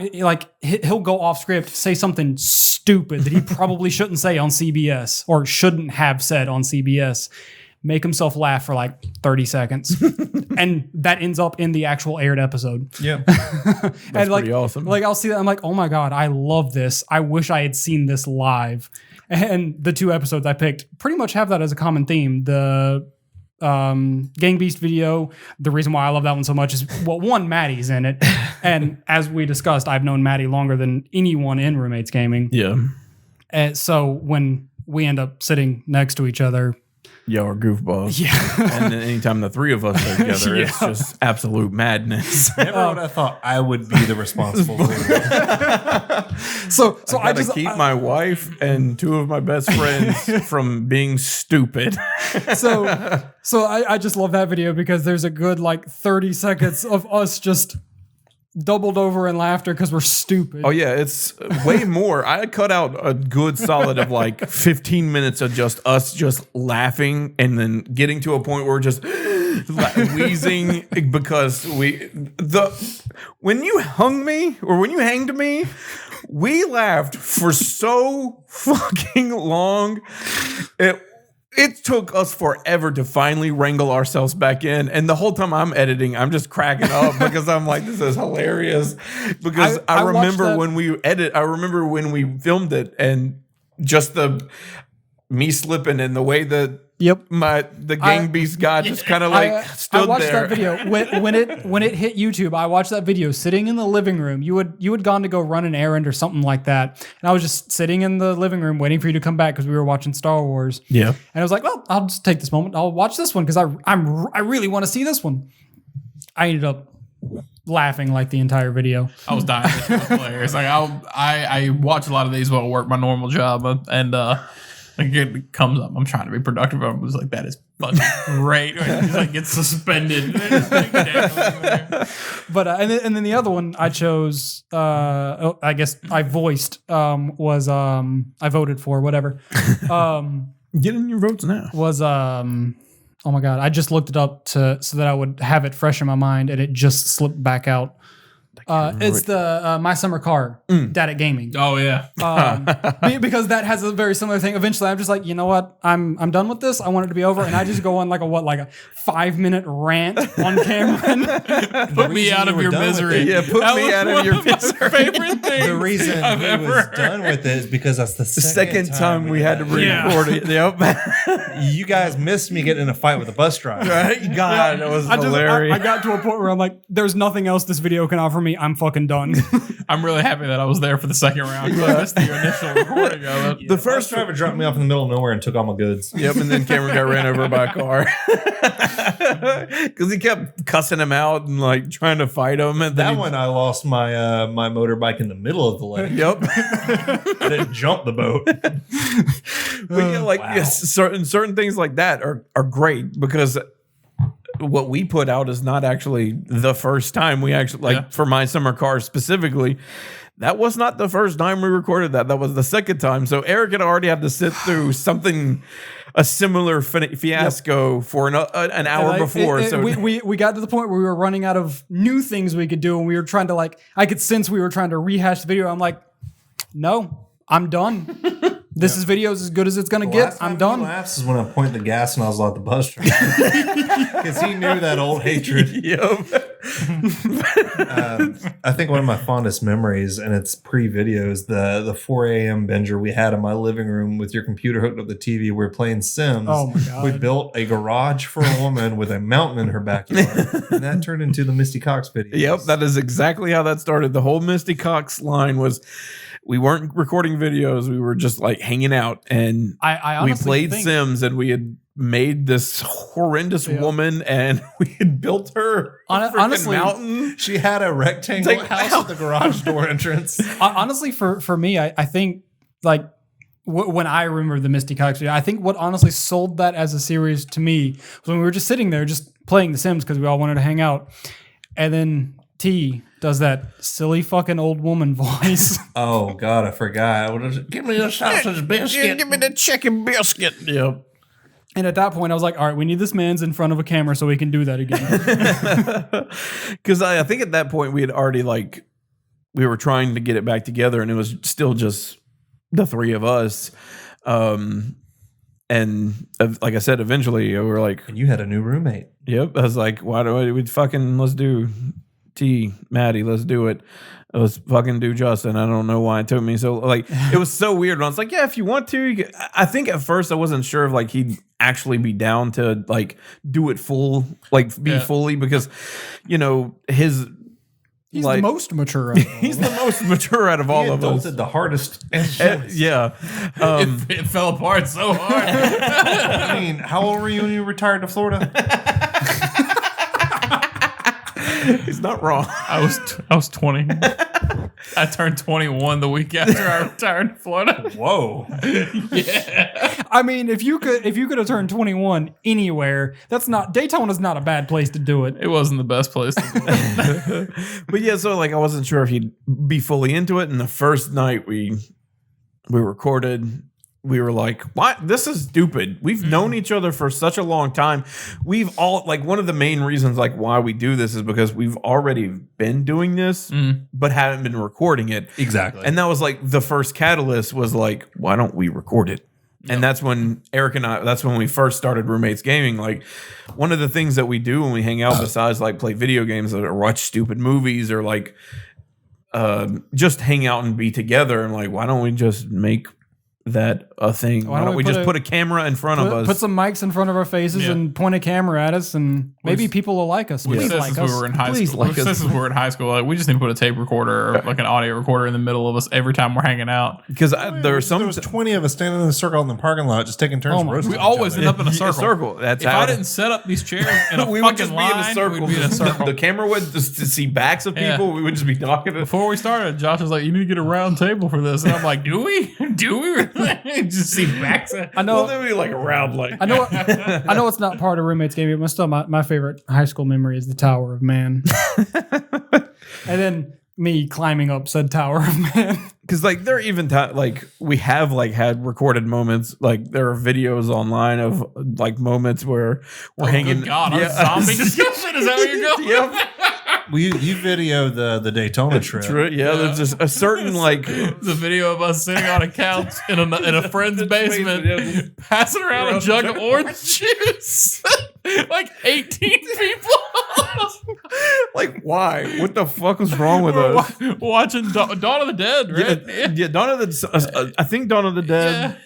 he'll go off script, say something stupid that he probably shouldn't say on CBS or shouldn't have said on CBS. Make himself laugh for like 30 seconds, and that ends up in the actual aired episode. Yeah, that's pretty awesome. Like I'll see that, I'm like, oh my god, I love this. I wish I had seen this live. And the two episodes I picked pretty much have that as a common theme. The Gang Beast video, the reason why I love that one so much is, well, one, Maddie's in it. And as we discussed, I've known Maddie longer than anyone in Roommates Gaming. Yeah. And so when we end up sitting next to each other, y'all are goofballs. Yeah. And then anytime the three of us are together, it's just absolute madness. Never would have thought I would be the responsible one. So I just keep my wife and two of my best friends from being stupid. So I just love that video because there's a good like 30 seconds of us just doubled over in laughter because we're stupid. Oh yeah, it's way more. I cut out a good solid of like 15 minutes of just us just laughing and then getting to a point where we're just wheezing because when you hung me or when you hanged me, we laughed for so fucking long. It took us forever to finally wrangle ourselves back in. And the whole time I'm editing, I'm just cracking up because I'm like, this is hilarious. Because I remember when we filmed it and just me slipping and the way that the gang beast guy just kind of like stood there. I watched that video when it hit YouTube. I watched that video sitting in the living room. You had gone to go run an errand or something like that, and I was just sitting in the living room waiting for you to come back because we were watching Star Wars. Yeah, and I was like, well, I'll just take this moment. I'll watch this one because I really want to see this one. I ended up laughing like the entire video. I was dying. It was hilarious. Like I watch a lot of these while I work my normal job, and like it comes up. I'm trying to be productive. I was like, that is fucking great. It like gets suspended. But and then the other one I chose, I guess I voiced was I voted for whatever. Get in your votes now. Was oh my god! I just looked it up so that I would have it fresh in my mind, and it just slipped back out. It's the My Summer Car, Dad at Gaming. Oh yeah, because that has a very similar thing. Eventually, I'm just like, you know what? I'm done with this. I want it to be over, and I just go on like a 5-minute rant on camera. Put me out of your misery. Yeah, put me out of your misery. Favorite thing. The reason he was done with it is because that's the second time we had to record it. Yep. You guys missed me getting in a fight with a bus driver. Right? God, that was hilarious. I got to a point where I'm like, there's nothing else this video can offer me. I'm fucking done. I'm really happy that I was there for the second round. I missed the initial recording of it. The first driver dropped me off in the middle of nowhere and took all my goods. Yep, and then Cameron got ran over by a car because he kept cussing him out and like trying to fight him. And that one, I lost my my motorbike in the middle of the lake. Yep, I didn't jump the boat. But yeah, like yes, certain things like that are great because what we put out is not actually the first time we actually for My Summer Car specifically. That was not the first time we recorded that. That was the second time. So Eric had already had to sit through a similar fiasco for an hour before. So we got to the point where we were running out of new things we could do, and we were trying to I could sense we were trying to rehash the video. I'm like, no, I'm done. This video is as good as it's gonna get. I'm done. He laughs is when I point the gas nozzle at the bus driver because he knew that old hatred. Yep. I think one of my fondest memories, and it's pre-video, is the 4 a.m. binger we had in my living room with your computer hooked up to the TV. We were playing Sims. Oh my god! We built a garage for a woman with a mountain in her backyard, and that turned into the Misty Cox video. Yep, that is exactly how that started. The whole Misty Cox line was. We weren't recording videos. We were just like hanging out, and we played Sims, and we had made this horrendous woman, and we had built her honestly mountain. She had a rectangle house with a garage door entrance. Honestly, for me, I think like when I remember the Misty Cox video, I think what honestly sold that as a series to me was when we were just sitting there, just playing The Sims because we all wanted to hang out, and then T does that silly fucking old woman voice. Oh God, I forgot. Give me the sausage biscuit. Give me the chicken biscuit. Yep. And at that point, I was like, all right, we need this man's in front of a camera so we can do that again. Because I think at that point we had already we were trying to get it back together, and it was still just the three of us. And like I said, eventually we were like, and you had a new roommate. Yep. I was like, let's do Maddie, let's do it. Let's fucking do Justin. I don't know why it took me so it was so weird. And I was like, yeah, if you want to. I think at first I wasn't sure if he'd actually be down to do it full, fully because he's the most mature. He's the most mature out of all of us. The hardest. Yeah, it fell apart so hard. I mean, how old were you when you retired to Florida? He's not wrong. I was 20. I turned 21 the week after I retired to Florida. Whoa. Yeah. I mean, if you could have turned 21 anywhere, Daytona's not a bad place to do it. It wasn't the best place to do it. But yeah, so I wasn't sure if he'd be fully into it. And the first night we recorded, we were like, what? This is stupid. We've known each other for such a long time. We've all, like, one of the main reasons, like, why we do this is because we've already been doing this, but haven't been recording it. Exactly. And that was like the first catalyst was like, why don't we record it? And that's when Eric and I, that's when we first started Roommates Gaming. Like, one of the things that we do when we hang out, besides like play video games or watch stupid movies or like just hang out and be together, and like, why don't we just make that a thing? Why don't we just put a camera in front of us? Put some mics in front of our faces and point a camera at us, and maybe people will like us. Please like us. We were in high school. Since we were in high school, like, we just need to put a tape recorder or like an audio recorder in the middle of us every time we're hanging out. Because there was 20 of us standing in a circle in the parking lot, just taking turns roasting. We always end up in a circle. That's if how I didn't set up these chairs in a we fucking would just line, be in a circle. we'd be in a circle. The camera would just to see backs of people. We would just be talking. Before we started, Josh was like, "You need to get a round table for this," and I'm like, "Do we? Do we really?" Just see backs. I know. Well, they would be like around, like I know. I know it's not part of Roommates Gaming, but still, my favorite high school memory is the Tower of Man, and then me climbing up said Tower of Man. Because like there are even like we have like had recorded moments. Like there are videos online of like moments where we're hanging. Good God, our zombie discussion, is that where you're going? Yep. You video the Daytona trip. Yeah, there's just a certain like the video of us sitting on a couch in a friend's basement, passing around a jug of orange juice. Like 18 people. Like, why? What the fuck was wrong with us? Watching Dawn of the Dead, right? Yeah, Dawn of the. I think Dawn of the Dead.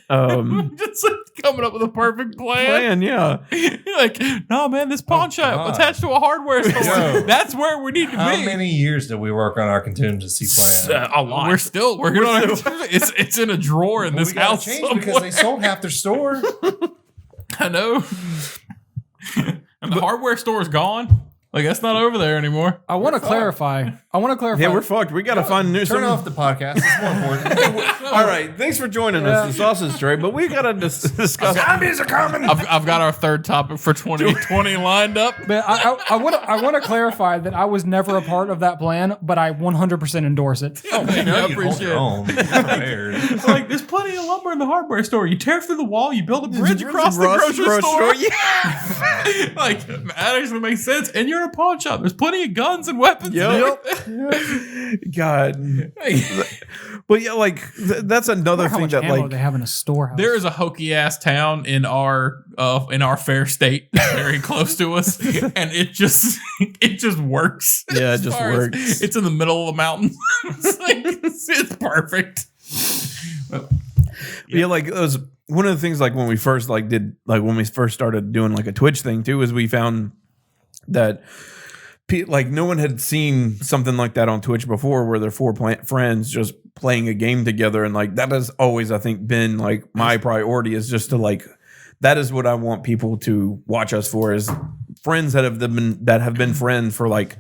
Just like coming up with a perfect plan. Yeah. You're like, no, man, this pawn shop attached to a hardware store. Yo. That's where we need to How be. many years did we work on our contingency plan? A lot. We're still working on it. It's in a drawer in this We gotta house change somewhere. because they sold half their store. I know. And the hardware store is gone. Like, that's not over there anymore. I want to clarify. Yeah, we're fucked. We got to find new. Turn off the podcast. It's more important. All right, thanks for joining us, the Sausage Tray. But we got to discuss. Zombies are coming. I've got our third topic for 2020 lined up. But I want to clarify that I was never a part of that plan, but I 100% endorse it. Oh, man, I appreciate it. Prepared. It's like, there's plenty of lumber in the hardware store. You tear through the wall, you build a bridge across the grocery store. Yeah. Like, that actually makes sense. And you're in a pawn shop. There's plenty of guns and weapons. Yep. God. But yeah, like that's another How thing much that ammo like they have in a storehouse. There is a hokey ass town in our fair state, very close to us, and it just works. Yeah, it As just far as- works. It's in the middle of the mountains. It's perfect. Yeah, like it was one of the things like when we first started doing like a Twitch thing too, is we found that like no one had seen something like that on Twitch before, where they're four friends just playing a game together, and like that has always, I think, been like my priority, is just to like, that is what I want people to watch us for, is friends that have been friends for like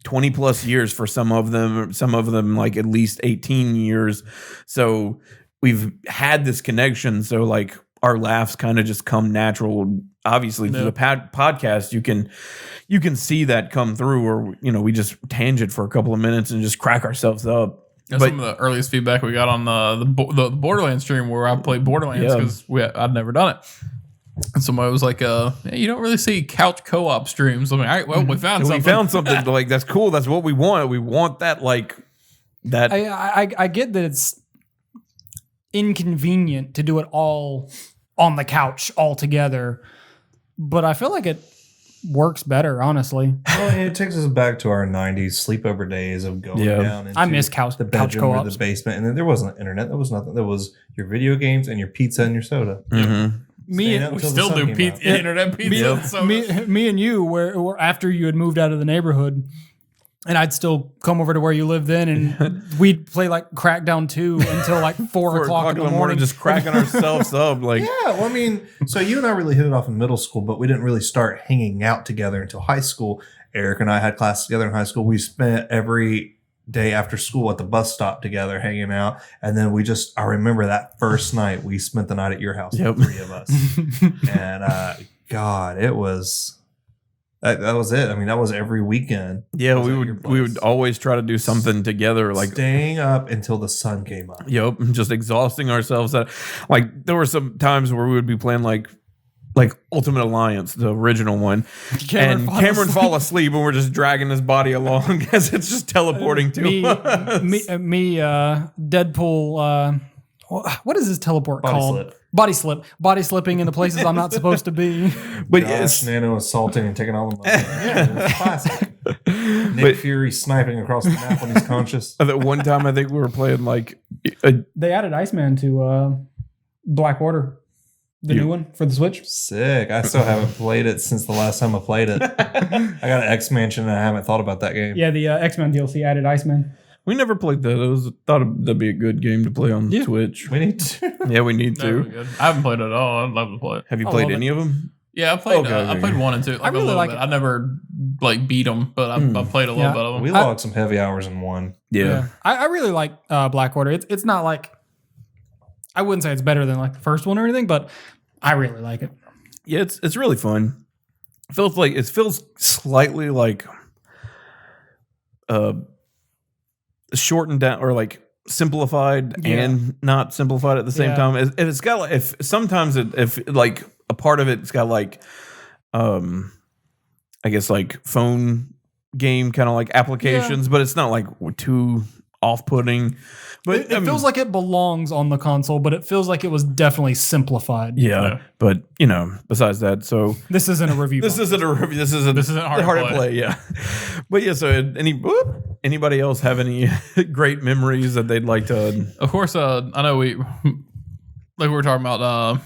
20 plus years for some of them like at least 18 years. So we've had this connection. So like our laughs kind of just come natural. Obviously through the podcast, you can see that come through, or, you know, we just tangent for a couple of minutes and just crack ourselves up. That's some of the earliest feedback we got on the Borderlands stream, where I played Borderlands because I'd never done it. And somebody was like, hey, you don't really see couch co-op streams. I'm like, all right, well, we found something. We found something like that's cool. That's what we want. We want that, like that. I get that it's inconvenient to do it all on the couch all together, but I feel like it works better, honestly. Well, it takes us back to our 90s sleepover days of going down into I miss couch bedroom or co-ops. the basement, and then there wasn't internet. There was nothing. There was your video games and your pizza and your soda. Mm-hmm. Staying up We until the still sun do came out. internet pizza. So Me and you were after you had moved out of the neighborhood, and I'd still come over to where you lived then, and we'd play like Crackdown 2 until like 4 o'clock in the morning. just cracking ourselves up. Like, Yeah, well, I mean, so you and I really hit it off in middle school, but we didn't really start hanging out together until high school. Eric and I had classes together in high school. We spent every day after school at the bus stop together hanging out. And then I remember that first night we spent the night at your house, the three of us. And God, it was That was it. I mean, that was every weekend. Yeah, Was we at your would we place. would always try to do something together, like Staying up until the sun came up. yep, just exhausting ourselves. Like there were some times where we would be playing like Ultimate Alliance, the original one, Cameron and fall Cameron fall asleep, and we're just dragging his body along as it's just teleporting to me, us. Deadpool. What is his teleport Body called? slip. Body slip. Body slipping into places I'm not supposed to be. But Josh yes, Nano assaulting and taking all the money. Yeah, it's classic. Nick Fury sniping across the map when he's conscious. that one time I think we were playing like They added Iceman to Black Order, the new one for the Switch. Sick. I still haven't played it since the last time I played it. I got an X Mansion and I haven't thought about that game. Yeah, the X-Men DLC added Iceman. we never played that. That'd be a good game to play on Twitch. We need to. Yeah, we need That'd be to. good. I haven't played it at all. I'd love to play it. Have you I played love any of them? Yeah, I played. Okay, I okay. played 1 and 2. Like I really a little like bit. it. I never like beat them, but I played a little Yeah. bit of them. We logged some heavy hours in one. Yeah. I really like Black Order. It's not like, I wouldn't say it's better than like the first one or anything, but I really like it. Yeah, it's really fun. It feels slightly like shortened down or like simplified Yeah. and not simplified at the same Yeah. time. It's got like, if sometimes if like a part of it's got like I guess like phone game kind of like applications, but it's not like too off-putting. But It feels like it belongs on the console, but it feels like it was definitely simplified. yeah. But besides that, so This isn't a review. this isn't a review. This isn't hard to play. Yeah, but yeah. So anybody else have any great memories that they'd like to? Of course, I know we were talking about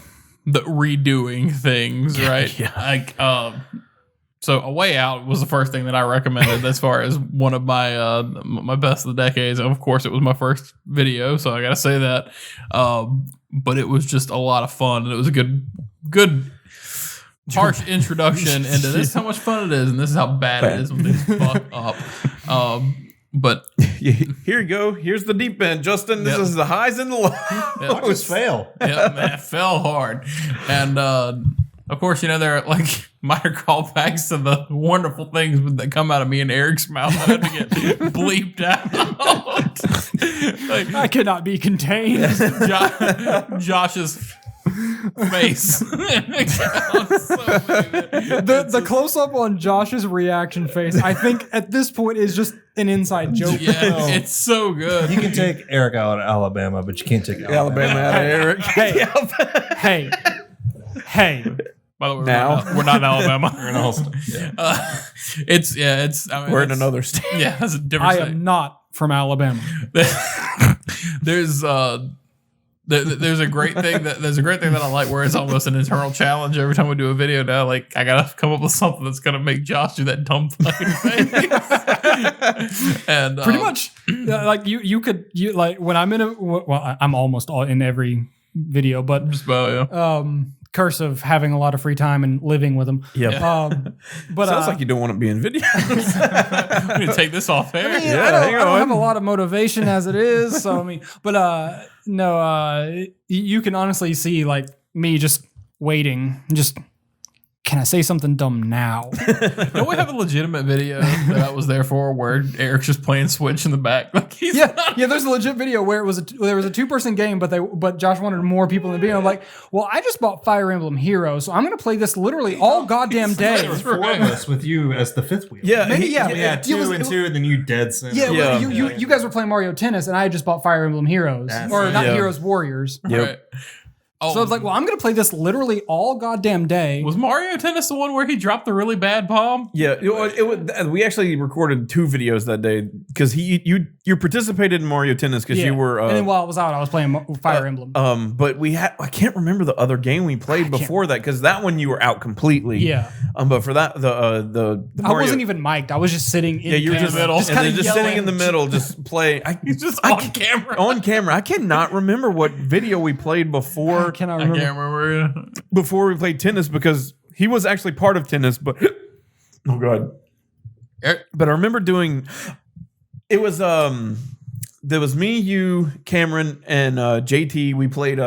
the redoing things, right? Yeah. Like, so A Way Out was the first thing that I recommended as far as one of my my best of the decades. Of course, it was my first video, so I gotta say that. But it was just a lot of fun, and it was a good harsh introduction into this is how much fun it is, and this is how bad it is when things fuck up. But Here you go. Here's the deep end, Justin. This Yep. is the highs and the lows. Watch us fail. yeah, man, it fell hard. And of course, there are like minor callbacks to the wonderful things that come out of me and Eric's mouth that had to get bleeped out. Like I cannot be contained. Josh's face. The close up on Josh's reaction face, I think at this point is just an inside joke. Yeah, it's so good. You can take Eric out of Alabama, but you can't take Alabama out of Eric. Hey, hey. By the way, Now. we're not in Alabama. We're in Austin. Yeah. I mean, We're in it's- another state. Yeah, that's a different I state. am not from Alabama. There's a great thing that I like where it's almost an internal challenge every time we do a video now. Like I gotta come up with something that's gonna make Josh do that dumb fucking face. And Pretty much, like you could like when I'm in I'm almost all in every video, but just about, yeah. Curse of having a lot of free time and living with them. Yep. But Sounds like you don't want to be in video. I'm gonna take this off air. Yeah, I hang don't on. have a lot of motivation as it is. So I mean, but no, you can honestly see like me just waiting, just. Can I say something dumb now? Don't we have a legitimate video that I was there for where Eric's just playing Switch in the back? Like he's Yeah. There's a legit video where there was a 2-person game, but Josh wanted more people in the video. I'm like, well, I just bought Fire Emblem Heroes, so I'm gonna play this literally all goddamn day. There were 4 of us with you as the fifth wheel. Yeah, Maybe, he- yeah. We had It was- 2 and 2, and then you dead center. Yeah, Yeah. You guys were playing Mario Tennis, and I had just bought Fire Emblem Heroes, That's or right. not Yeah. Heroes Warriors. Yep. Right. Oh, So I was like, well, I'm gonna play this literally all goddamn day. was Mario Tennis the one where he dropped the really bad bomb? Yeah, we actually recorded 2 videos that day because you participated in Mario Tennis because Yeah. you were and then while I was out, I was playing Fire Emblem. but I can't remember the other game we played before that because that one you were out completely. Yeah. But for that the I Mario, wasn't even mic'd. I was just sitting in you were just camera, and kinda then just sitting yelling. in the middle, just play. He's just on camera. on camera. I cannot remember what video we played before Can I I remember? can't remember. before we played tennis because he was actually part of tennis, but oh god. But I remember doing it was there was me, you, Cameron, and JT. We played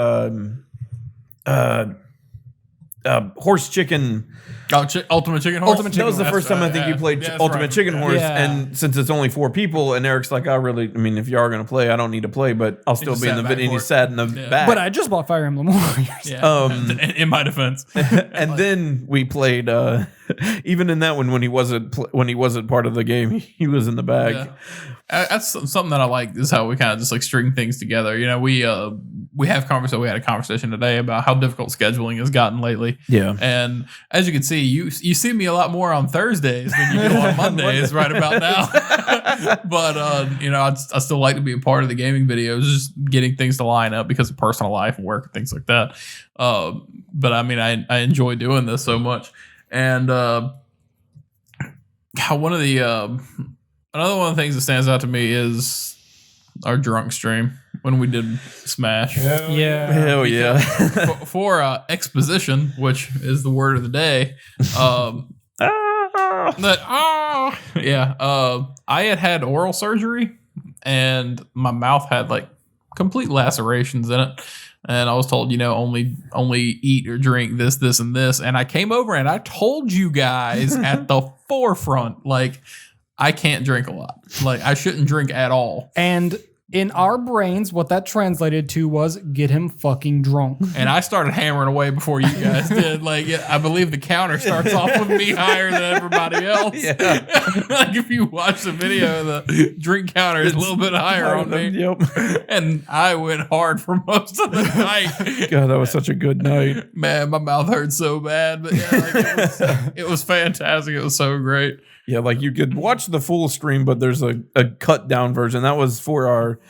horse chicken. Oh, Ultimate Chicken Horse. That was the first time I think you played Ultimate Chicken Horse, Yeah. and since it's only 4 people, and Eric's like, I mean, if you are going to play, I don't need to play, but I'll still just be in sat the back video. And for he it. sat in the back. But I just bought Fire Emblem Warriors. Yeah. In my defense. And then we played. Even in that one, when he wasn't part of the game, he was in the back. Yeah. That's something that I like, is how we kind of just like string things together. You know, we had a conversation today about how difficult scheduling has gotten lately. Yeah. And as you can see, you see me a lot more on Thursdays than you do on Mondays right about now. But you know, I still like to be a part of the gaming videos, just getting things to line up because of personal life and work and things like that. But I mean, I enjoy doing this so much. And one of the another one of the things that stands out to me is our drunk stream when we did Smash. Yeah. Hell yeah. For exposition, which is the word of the day. I had oral surgery, and my mouth had like complete lacerations in it. And I was told, you know, only eat or drink this, this, and this. And I came over and I told you guys at the forefront, like, I can't drink a lot. Like, I shouldn't drink at all. And in our brains, what that translated to was get him fucking drunk. And I started hammering away before you guys did. Like, I believe the counter starts off with me higher than everybody else. Yeah. Like, if you watch the video, the drink counter is a little bit higher on me. Yep. And I went hard for most of the night. God, that was such a good night. Man, my mouth hurt so bad. But yeah, like, it was fantastic. It was so great. Yeah, like you could watch the full stream, but there's a cut down version. That was for our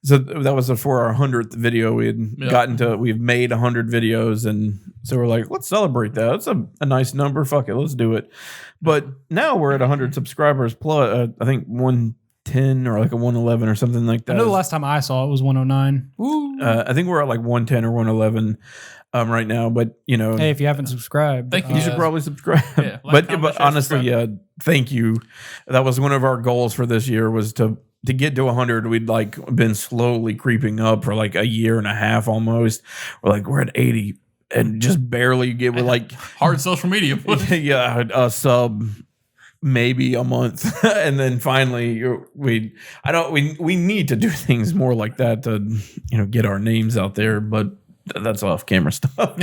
100th video. We had gotten to, we've made 100 videos, and so we're like, let's celebrate that. That's a nice number. Fuck it, let's do it. But now we're at 100 subscribers plus. I think 110 or like a 111 or something like that. I know the last time I saw it was 109. Woo. I think we're at like 110 or 111 right now. But you know, Hey, if you haven't subscribed, Thank you. you should probably subscribe. Yeah, like, comment, but share, honestly, subscribe. thank you. That was one of our goals for this year, was to get to 100. We'd like been slowly creeping up for like a year and a half almost. We're at 80 and just barely get. We're like Hard social media push. yeah, a sub maybe a month, and then finally we need to do things more like that to get our names out there, but that's off camera stuff.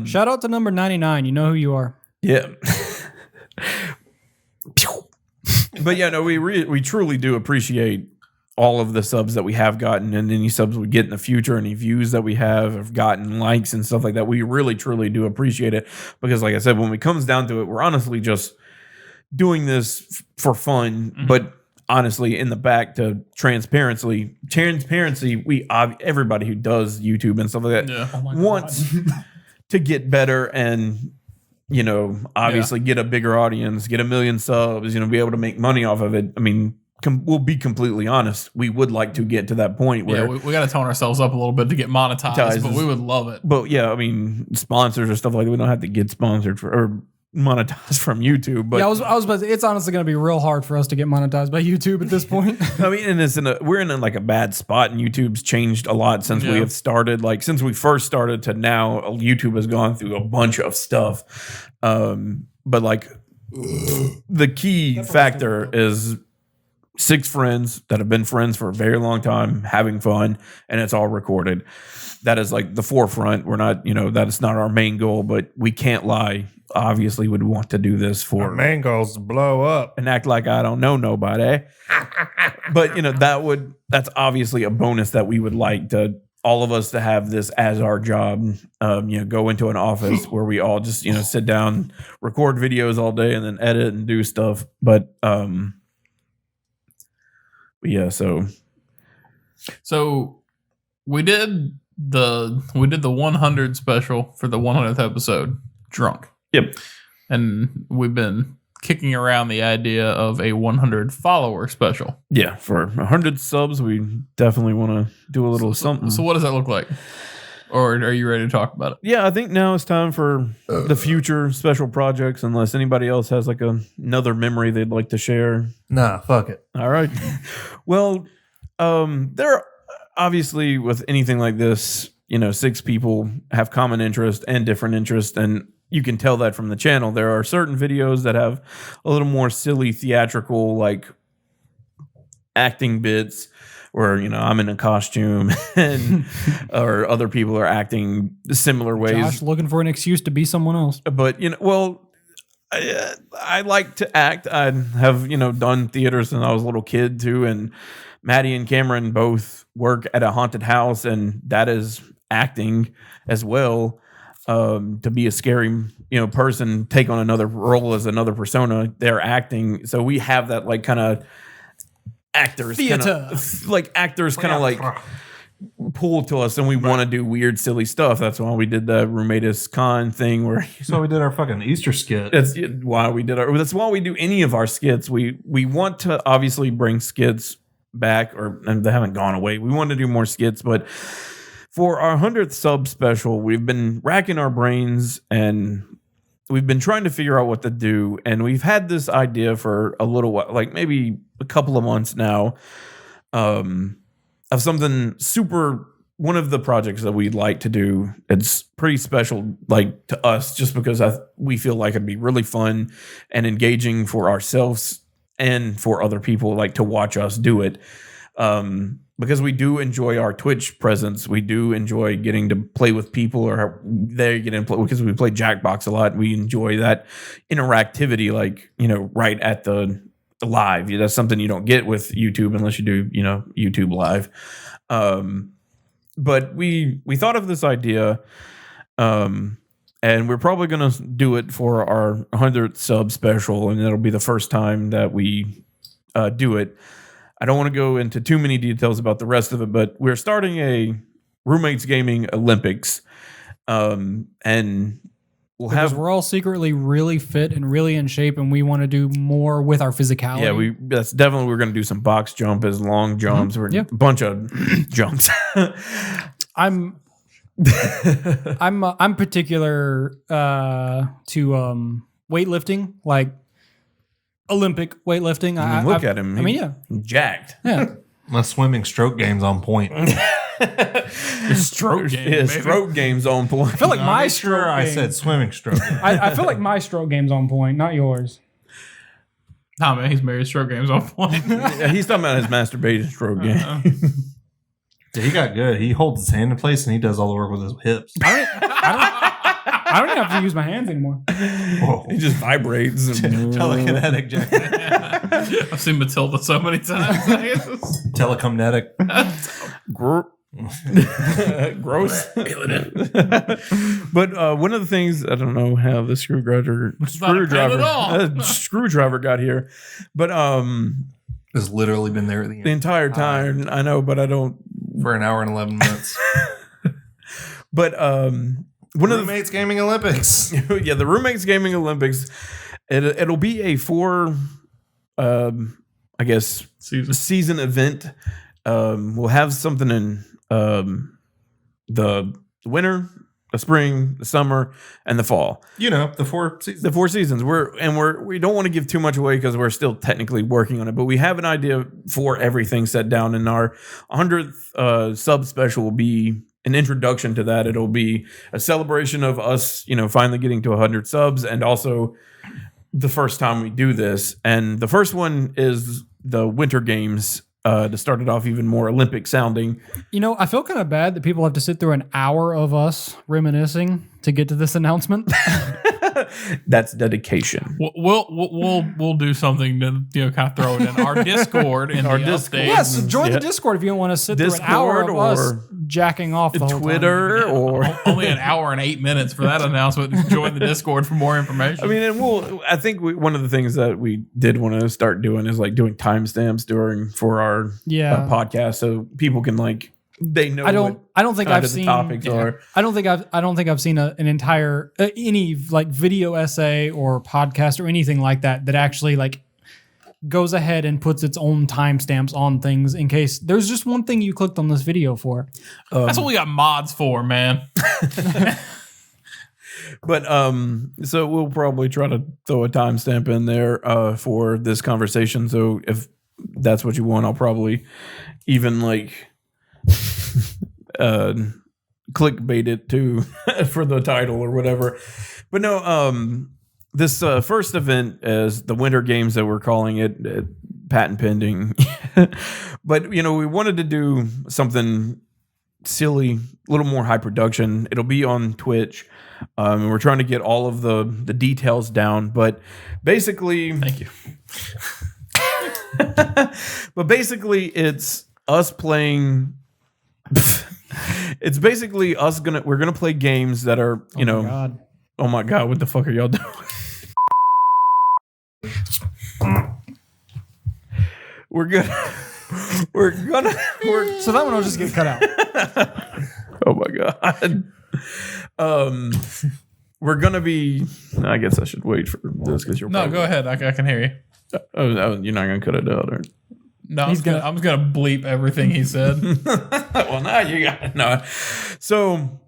shout out to number 99. You know who you are. Yeah. But yeah, no, we truly do appreciate all of the subs that we have gotten, and any subs we get in the future, any views that we have gotten, likes and stuff like that. We really truly do appreciate it, because like I said, when it comes down to it, we're honestly just doing this for fun. Mm-hmm. But honestly, in the back, to transparency, we everybody who does YouTube and stuff like that wants to get better and obviously get a bigger audience, get 1 million subs, be able to make money off of it. I mean, we'll be completely honest. We would like to get to that point where we got to tone ourselves up a little bit to get monetized, but we would love it. But yeah, I mean, sponsors or stuff like that, we don't have to get sponsored or monetized from YouTube. But yeah, I was about to say, it's honestly going to be real hard for us to get monetized by YouTube at this point. I mean, and we're in like a bad spot, and YouTube's changed a lot since we have started. Like since we first started to now, YouTube has gone through a bunch of stuff. But like the key factor is 6 friends that have been friends for a very long time, having fun, and it's all recorded. That is like the forefront. We're not, that is not our main goal, but we can't lie. Obviously, would want to do this for our main goal is to blow up and act like I don't know nobody. But that's obviously a bonus that we would like to all of us to have this as our job. Go into an office where we all just sit down, record videos all day, and then edit and do stuff. But yeah, so we did the 100 special for the 100th episode drunk. Yep. And we've been kicking around the idea of a 100 follower special. Yeah, for 100 subs, we definitely want to do a little something. So what does that look like? Or are you ready to talk about it? Yeah, I think now it's time for the future special projects, unless anybody else has like another memory they'd like to share. Nah, fuck it. All right. Well, there obviously with anything like this, 6 people have common interest and different interest, and you can tell that from the channel. There are certain videos that have a little more silly theatrical like acting bits where I'm in a costume and or other people are acting similar ways. Josh looking for an excuse to be someone else. But I like to act. I have done theater since I was a little kid too, and Maddie and Cameron both work at a haunted house, and that is acting as well. To be a scary person, take on another role as another persona, they're acting. So we have that like kind of actors actors kind of like pull to us, and we want to do weird silly stuff. That's why we did the Roommatus Con thing where So we did our fucking Easter skit. that's why we do any of our skits. We want to obviously bring skits back, and they haven't gone away. We want to do more skits, but for our 100th sub special, we've been racking our brains and we've been trying to figure out what to do. And we've had this idea for a little while, like maybe a couple of months now, of something super. One of the projects that we'd like to do, it's pretty special, like to us, just because we feel like it'd be really fun and engaging for ourselves and for other people, like to watch us do it. Because we do enjoy our Twitch presence. We do enjoy getting to play with people, or they get in play because we play Jackbox a lot. We enjoy that interactivity, like, right at the live. That's something you don't get with YouTube unless you do, YouTube live. But we thought of this idea, and we're probably going to do it for our 100th sub special, and it'll be the first time that we do it. I don't want to go into too many details about the rest of it, but we're starting a Roommates Gaming Olympics, and we're all secretly really fit and really in shape, and we want to do more with our physicality. Yeah, we're going to do some box jump as long jumps. We're a bunch of jumps. I'm particular to weightlifting, like Olympic weightlifting. Look at him. He's jacked. Yeah. My swimming stroke game's on point. Stroke game. Stroke game's on point. I feel like my stroke. I said swimming stroke. I feel like my stroke game's on point, not yours. Nah, man, he's married. Stroke game's on point. Yeah, he's talking about his masturbation stroke game. Yeah, he got good. He holds his hand in place and he does all the work with his hips. I don't even have to use my hands anymore. Whoa. He just vibrates. Telekinetic jack. I've seen Matilda so many times. Telekinetic. Gross. But one of the things, I don't know how the screwdriver got here, but Has literally been there at the end. the entire time. I know, but I don't. For an hour and 11 minutes. But one of the Roommates Gaming Olympics. yeah, the Roommates Gaming Olympics. It'll be a 4, I guess, season event. We'll have something in the winter, the spring, the summer, and the fall. The 4 seasons. The 4 seasons. We don't want to give too much away because we're still technically working on it, but we have an idea for everything set down. And our 100th sub special will be an introduction to that. It'll be a celebration of us, finally getting to 100 subs, and also the first time we do this. And the first one is the Winter Games. To start it off even more Olympic sounding. I feel kind of bad that people have to sit through an hour of us reminiscing to get to this announcement. That's dedication. We'll do something to kind of throw it in our Discord. In our Discord. Yes, join the Discord if you don't want to sit through an hour of us jacking off the whole Twitter time. or only an hour and 8 minutes for that announcement. Join the Discord for more information. I mean, and I think one of the things that we did want to start doing is like doing timestamps for our podcast, so people can they know. I don't think I've seen topics are. I don't think I've seen an entire any video essay or podcast or anything like that actually goes ahead and puts its own timestamps on things in case there's just one thing you clicked on this video for. That's what we got mods for, man. But so we'll probably try to throw a timestamp in there for this conversation. So if that's what you want, I'll probably even clickbait it too for the title or whatever. But no, this first event is the Winter Games that we're calling it, patent pending. But we wanted to do something silly, a little more high production. It'll be on Twitch. And we're trying to get all of the details down, but basically, Thank you. but basically, it's us playing. It's basically us we're gonna play games that are God. Oh my god, what the fuck are y'all doing? We're gonna. So that one will just get cut out. Oh my god. We're gonna be. I guess I should wait for this because you're. No, go ahead. I can hear you. Oh, you're not gonna cut it out, or? No, I'm just gonna bleep everything he said. Well, now you got it. No. So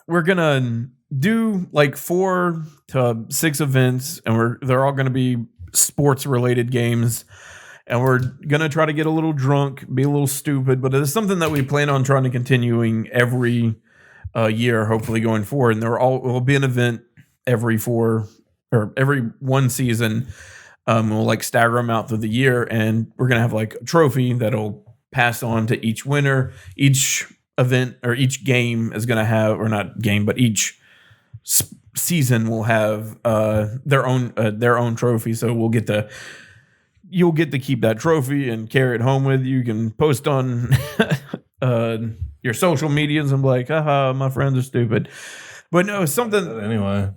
we're gonna do like 4 to 6 events, and they're all gonna be sports related games. And we're going to try to get a little drunk, be a little stupid, but it's something that we plan on trying to continuing every year, hopefully going forward. And will be an event every 1 season. We'll like stagger them out through the year, and we're going to have like a trophy that'll pass on to each winner. Each event or each game is going to have, or not game, but each season will have their own trophy. So you'll get to keep that trophy and carry it home with you. You can post on your social medias and be like, haha, my friends are stupid. But no, it's something Anyway.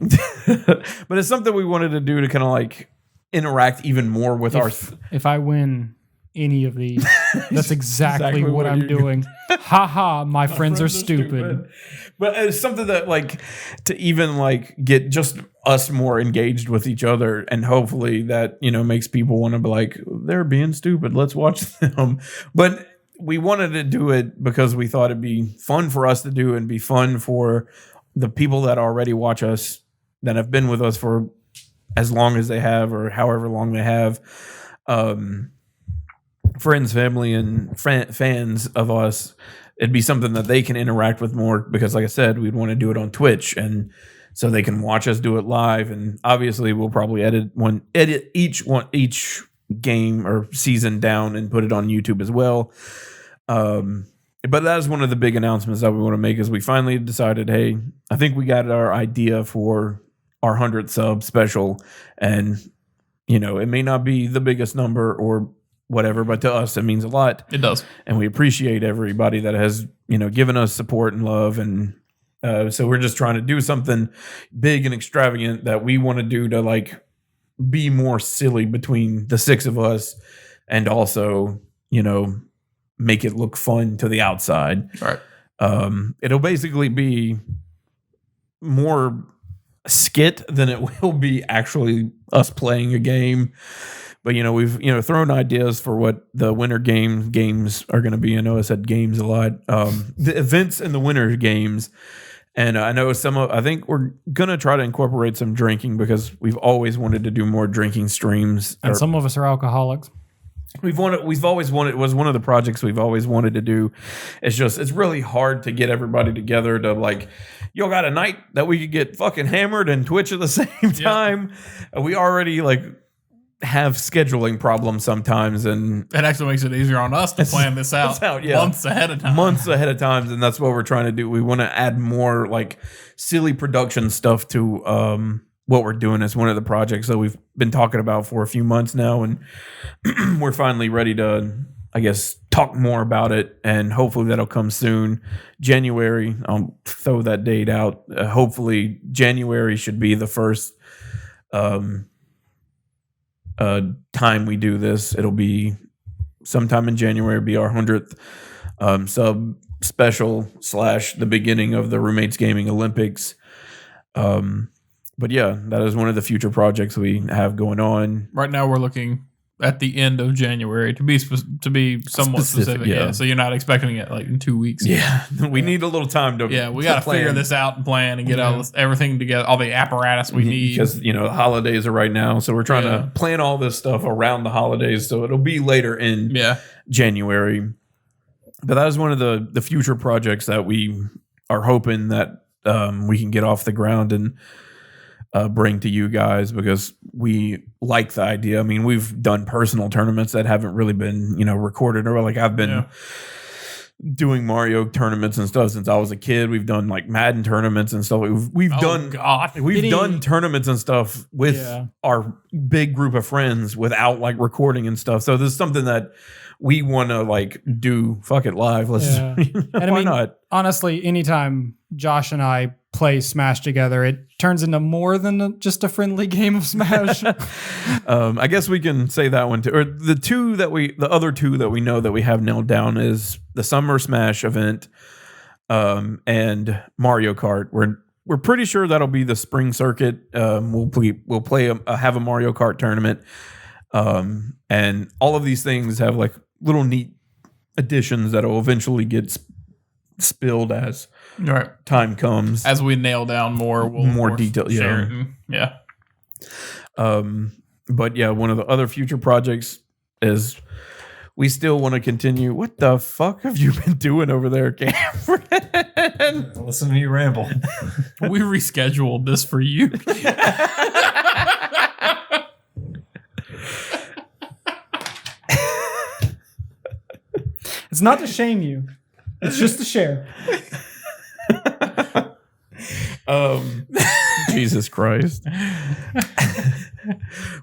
but it's something we wanted to do to kind of like interact even more with If I win any of these, that's exactly what I'm doing. Haha, my friends are stupid. But it's something that like to even like get just us more engaged with each other, and hopefully that makes people want to be like, they're being stupid, let's watch them. But we wanted to do it because we thought it'd be fun for us to do and be fun for the people that already watch us, that have been with us for as long as they have or however long they have. Friends, family, and fans of us. It'd be something that they can interact with more because, like I said, we'd want to do it on Twitch, and so they can watch us do it live. And obviously, we'll probably edit each game or season down and put it on YouTube as well. But that is one of the big announcements that we want to make. Is we finally decided, hey, I think we got our idea for our 100th sub special, and it may not be the biggest number or whatever, but to us it means a lot. It does, and we appreciate everybody that has given us support and love. And so we're just trying to do something big and extravagant that we want to do to like be more silly between the 6 of us, and also make it look fun to the outside. right? It'll basically be more skit than it will be actually us playing a game. But we've thrown ideas for what the winter games are going to be. I know I said games a lot. The events in the winter games, and I know I think we're going to try to incorporate some drinking because we've always wanted to do more drinking streams. And some of us are alcoholics. We've always wanted. It was one of the projects we've always wanted to do. It's really hard to get everybody together to like, y'all got a night that we could get fucking hammered and Twitch at the same time. We already like have scheduling problems sometimes, and It actually makes it easier on us to plan this out, months ahead of time. And that's what we're trying to do. We want to add more like silly production stuff to what we're doing as one of the projects that we've been talking about for a few months now, and we're finally ready to, I guess, talk more about it, and hopefully that'll come soon. January, I'll throw that date out. Hopefully January should be the first time we do this. It'll be sometime in January. It'll be our 100th sub special / the beginning of the Roommates Gaming Olympics. But yeah, that is one of the future projects we have going on. Right now, we're looking at the end of January to be somewhat specific. Yeah, so you're not expecting it like in 2 weeks. Yeah, we need a little time to. Yeah, we got to figure this out and plan and get everything together, all the apparatus we need. Because the holidays are right now, so we're trying to plan all this stuff around the holidays. So it'll be later in January. but that is one of the future projects that we are hoping that we can get off the ground and bring to you guys, because we like the idea. I mean, we've done personal tournaments that haven't really been, recorded, or like I've been doing Mario tournaments and stuff since I was a kid. We've done like Madden tournaments and stuff. We've done tournaments and stuff with our big group of friends without like recording and stuff. So this is something that we want to like do. Fuck it, live. Let's. And why not? Honestly, anytime Josh and I play Smash together, it turns into more than just a friendly game of Smash. I guess we can say that one too. Or the other two that we know that we have nailed down is the Summer Smash event, and Mario Kart. We're pretty sure that'll be the spring circuit. We'll play have a Mario Kart tournament, and all of these things have like little neat additions that'll eventually get spilled as time comes, as we nail down more detail. Yeah. But yeah, one of the other future projects is we still want to continue. What the fuck have you been doing over there, Cameron? Listen to you ramble. We rescheduled this for you. It's not to shame you. It's just to share. Jesus Christ.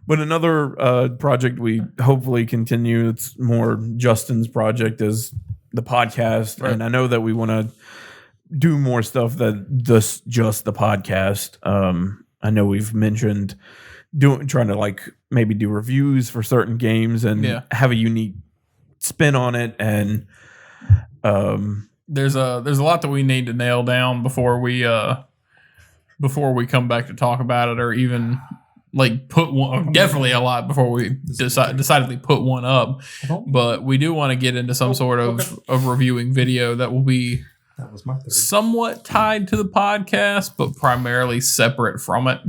But another project we hopefully continue, it's more Justin's project, is the podcast. Right. And I know that we want to do more stuff than just the podcast. I know we've mentioned trying to like maybe do reviews for certain games and have a unique spin on it. And there's a lot that we need to nail down before we come back to talk about it, or even like put one. Definitely a lot before we decidedly put one up. But we do want to get into some sort of reviewing video that will be somewhat tied to the podcast, but primarily separate from it.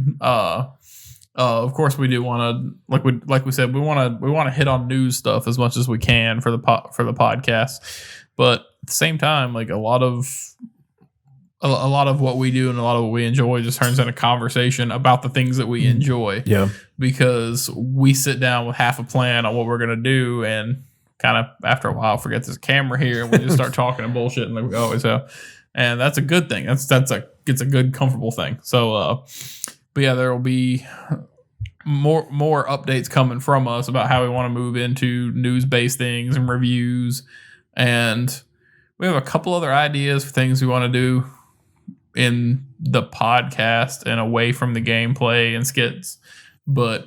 Of course, we do want to, like we said, we want to hit on news stuff as much as we can for the podcast, but at the same time, like a lot of what we do and a lot of what we enjoy just turns into conversation about the things that we enjoy. Yeah, because we sit down with half a plan on what we're gonna do, and kind of after a while forget there's a camera here, and we just start talking and bullshit, like we always have, and that's a good thing. It's a good comfortable thing. So. But yeah, there will be more updates coming from us about how we want to move into news-based things and reviews. And we have a couple other ideas for things we want to do in the podcast and away from the gameplay and skits. But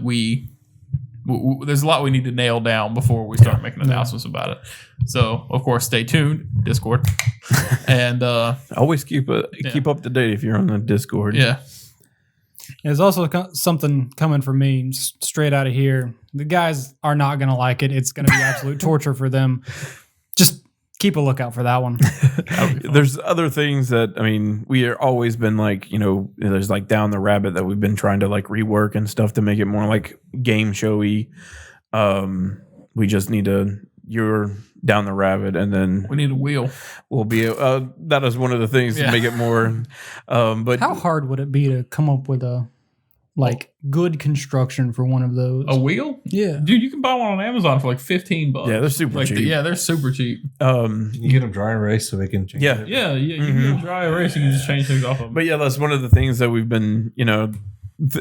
there's a lot we need to nail down before we start making announcements about it. So, of course, stay tuned, Discord. And always keep up to date if you're on the Discord. Yeah. There's also something coming from me straight out of here. The guys are not going to like it. It's going to be absolute torture for them. Just keep a lookout for that one. There's other things that, I mean, we are always been like, there's like Down the Rabbit that we've been trying to like rework and stuff to make it more like game showy. We just need you're Down the Rabbit, and then we need a wheel. We'll be that is one of the things to make it more. But how hard would it be to come up with a good construction for one of those? A wheel? Yeah, dude, you can buy one on Amazon for like $15. Yeah, they're super cheap. They're super cheap. You get them dry erase so they can change. Yeah, you can get them dry erase. You can just change things off of them. But yeah, that's one of the things that we've been,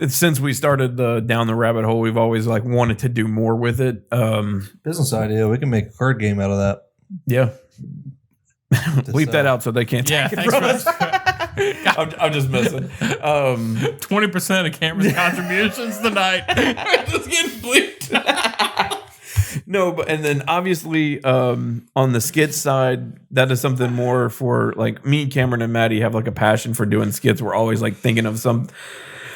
since we started Down the Rabbit Hole, we've always like wanted to do more with it. Business idea. We can make a card game out of that. Yeah. Leave that out so they can't take it from us. I'm just messing. 20% of Cameron's contributions tonight. Just getting bleeped. No, but and then obviously on the skit side, that is something more for like me, Cameron, and Maddie have like a passion for doing skits. We're always like thinking of some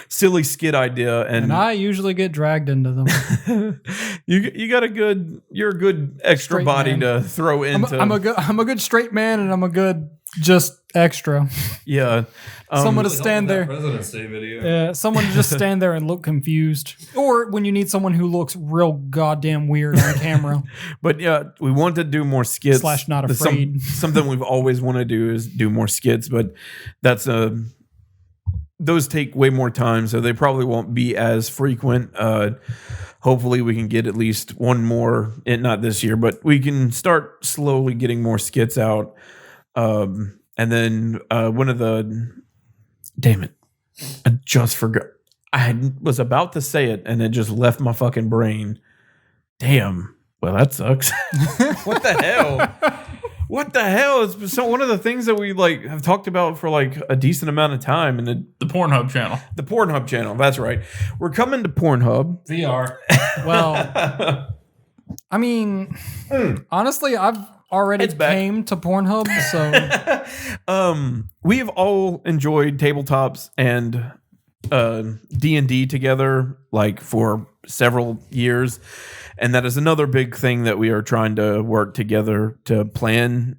silly skit idea, and I usually get dragged into them. you're a good extra straight body man to throw into. I'm a good straight man, and I'm a good just extra. Yeah. Someone to stand there. President's Day video. Yeah, someone to just stand there and look confused. Or when you need someone who looks real goddamn weird on camera. But yeah, we want to do more skits. / not That's afraid. something we've always wanted to do is do more skits, but that's those take way more time, so they probably won't be as frequent. Hopefully we can get at least one more, not this year, but we can start slowly getting more skits out. And then one of the, damn it, I just forgot. I was about to say it and it just left my fucking brain. Damn. Well, that sucks. What the hell? What the hell is so one of the things that we like have talked about for like a decent amount of time, and The Pornhub channel. the Pornhub channel. That's right. We're coming to Pornhub. VR. Well, I mean, honestly, I've already It's back. came to Pornhub, so We've all enjoyed tabletops and D&D together like for several years, and that is another big thing that we are trying to work together to plan,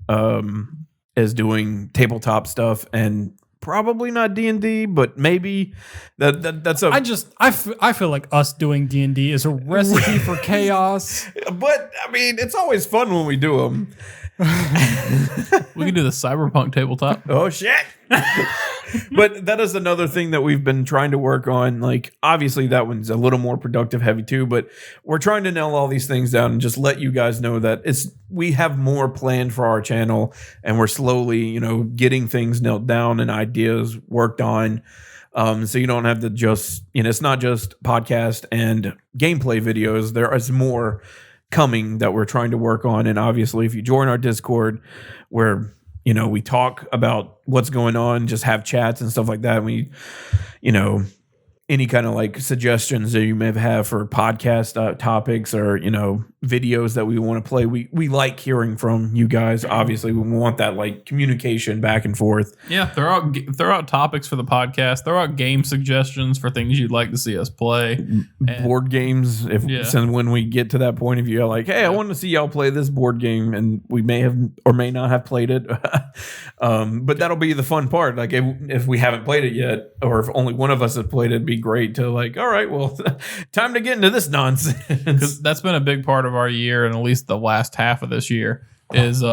is doing tabletop stuff, and probably not D&D, but maybe that's a I feel like us doing D&D is a recipe for chaos. but I mean it's always fun when we do them. We can do the cyberpunk tabletop. Oh shit. But that is another thing that we've been trying to work on. Like obviously that one's a little more productive heavy too, but we're trying to nail all these things down and just let you guys know that we have more planned for our channel, and we're slowly, getting things nailed down and ideas worked on. So you don't have to just, it's not just podcast and gameplay videos. There is more coming that we're trying to work on. And obviously if you join our Discord where we talk about what's going on, just have chats and stuff like that. We, any kind of like suggestions that you may have for podcast topics or, videos that we want to play. We like hearing from you guys. Obviously we want that like communication back and forth. Yeah, throw out topics for the podcast. Throw out game suggestions for things you'd like to see us play. And Board games, since when we get to that point of view, like, hey, I want to see y'all play this board game, and we may have or may not have played it. But that'll be the fun part. Like if we haven't played it yet, or if only one of us has played it, it'd be great to like, all right, well, time to get into this nonsense. because that's been a big part of our year, and at least the last half of this year is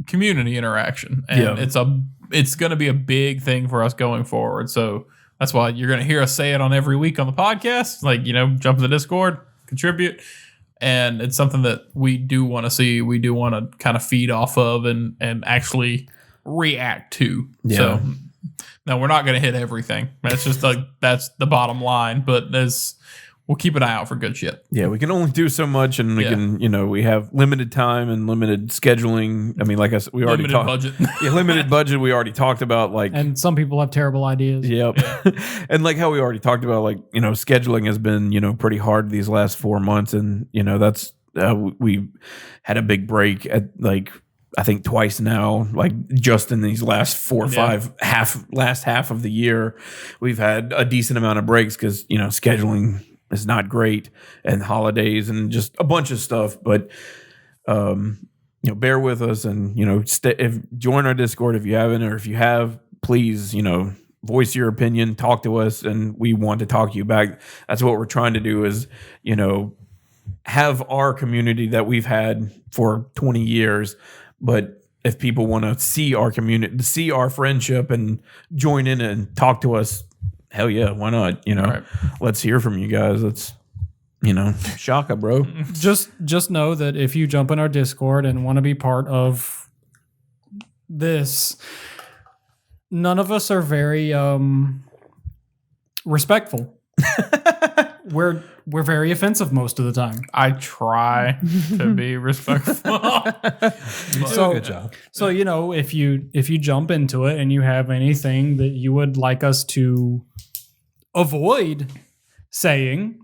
community interaction, and it's going to be a big thing for us going forward. So that's why you're going to hear us say it on every week on the podcast. Like jump in the Discord, contribute, and it's something that we do want to see. We do want to kind of feed off of and actually react to. Yeah. So now we're not going to hit everything. That's just that's the bottom line. But we'll keep an eye out for good shit. Yeah, we can only do so much, and we can, we have limited time and limited scheduling. I mean, like I said, we already Limited talked. budget. Yeah, limited budget. We already talked about like. And some people have terrible ideas. Yep. And like how we already talked about, like, scheduling has been, pretty hard these last 4 months. And, that's, we had a big break at like, I think twice now, like just in these last 4 or 5 last half of the year, we've had a decent amount of breaks because, scheduling is not great, and holidays and just a bunch of stuff. But, bear with us and, join our Discord if you haven't, or if you have, please, voice your opinion, talk to us, and we want to talk to you back. That's what we're trying to do is, have our community that we've had for 20 years. But if people want to see our community, see our friendship and join in and talk to us, hell yeah, why not? Right. Let's hear from you guys. Let's, shaka, bro. Just know that if you jump in our Discord and want to be part of this, none of us are very respectful. We're very offensive most of the time. I try to be respectful. So Good job. So if you jump into it and you have anything that you would like us to avoid saying,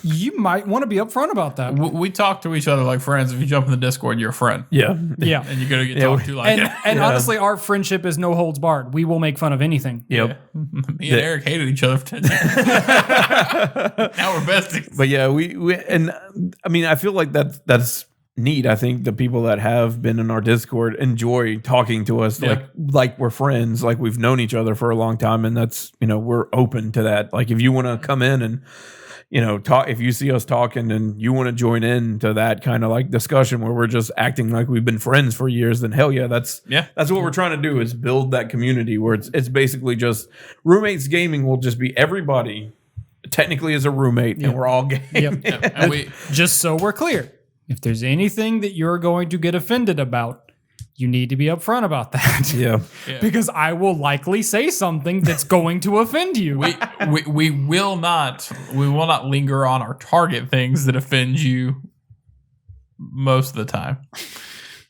you might want to be upfront about that. We talk to each other like friends. If you jump in the Discord, you're a friend. Yeah. Yeah. And you're going to get talked to like And honestly, our friendship is no holds barred. We will make fun of anything. Yep. Me and Eric hated each other for 10 years. Now we're besties. But yeah, we and I mean, I feel like that's neat. I think the people that have been in our Discord enjoy talking to us like we're friends, like we've known each other for a long time, and that's, we're open to that. Like if you want to come in and talk, if you see us talking and you want to join in to that kind of like discussion where we're just acting like we've been friends for years, then hell yeah, that's what we're trying to do, is build that community where it's basically just roommates gaming will just be everybody technically is a roommate and we're all gaming. And we Just so we're clear, if there's anything that you're going to get offended about, you need to be upfront about that. Yeah. Because I will likely say something that's going to offend you. we will not linger on or target things that offend you most of the time,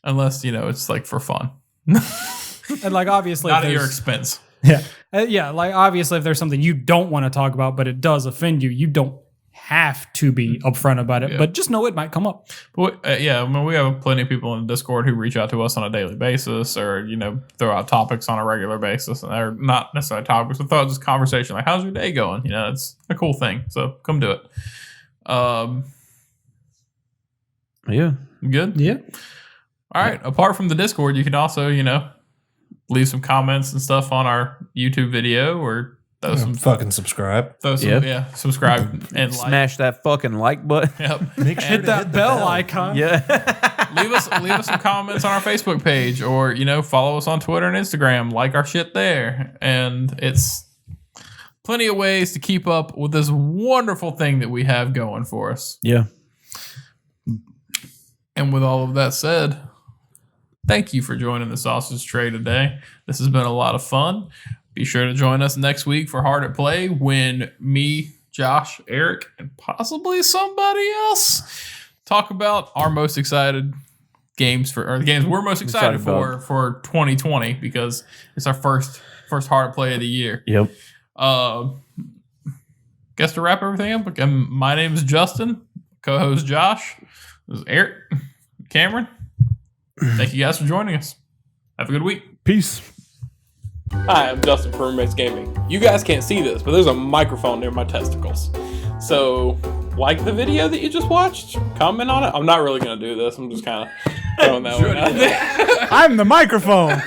unless it's like for fun, And like obviously, not at your expense. Yeah, like obviously, if there's something you don't want to talk about, but it does offend you, you don't have to be upfront about it. But just know it might come up. But we have plenty of people in Discord who reach out to us on a daily basis, or throw out topics on a regular basis, and they're not necessarily topics, but throw out this conversation like, "How's your day going?" It's a cool thing. So come do it. Yeah. Good. Yeah. All right. Apart from the Discord, you can also leave some comments and stuff on our YouTube video, or throw some fucking subscribe. Subscribe and Smash that fucking like button. Yep. Make sure Hit to that the bell icon. Yeah. leave us some comments on our Facebook page, or follow us on Twitter and Instagram. Like our shit there, and it's plenty of ways to keep up with this wonderful thing that we have going for us. Yeah. And with all of that said, thank you for joining the Sausage Tray today. This has been a lot of fun. Be sure to join us next week for Hard at Play, when me, Josh, Eric, and possibly somebody else talk about our most excited games or the games we're most excited for 2020, because it's our first Hard at Play of the year. Yep. Guess to wrap everything up, again, my name is Justin, co-host Josh. This is Eric, Cameron. Thank you guys for joining us. Have a good week. Peace. Hi, I'm Justin from Roommates Gaming. You guys can't see this, but there's a microphone near my testicles. So, like the video that you just watched, comment on it. I'm not really going to do this. I'm just kind of throwing that one out there. I'm the microphone.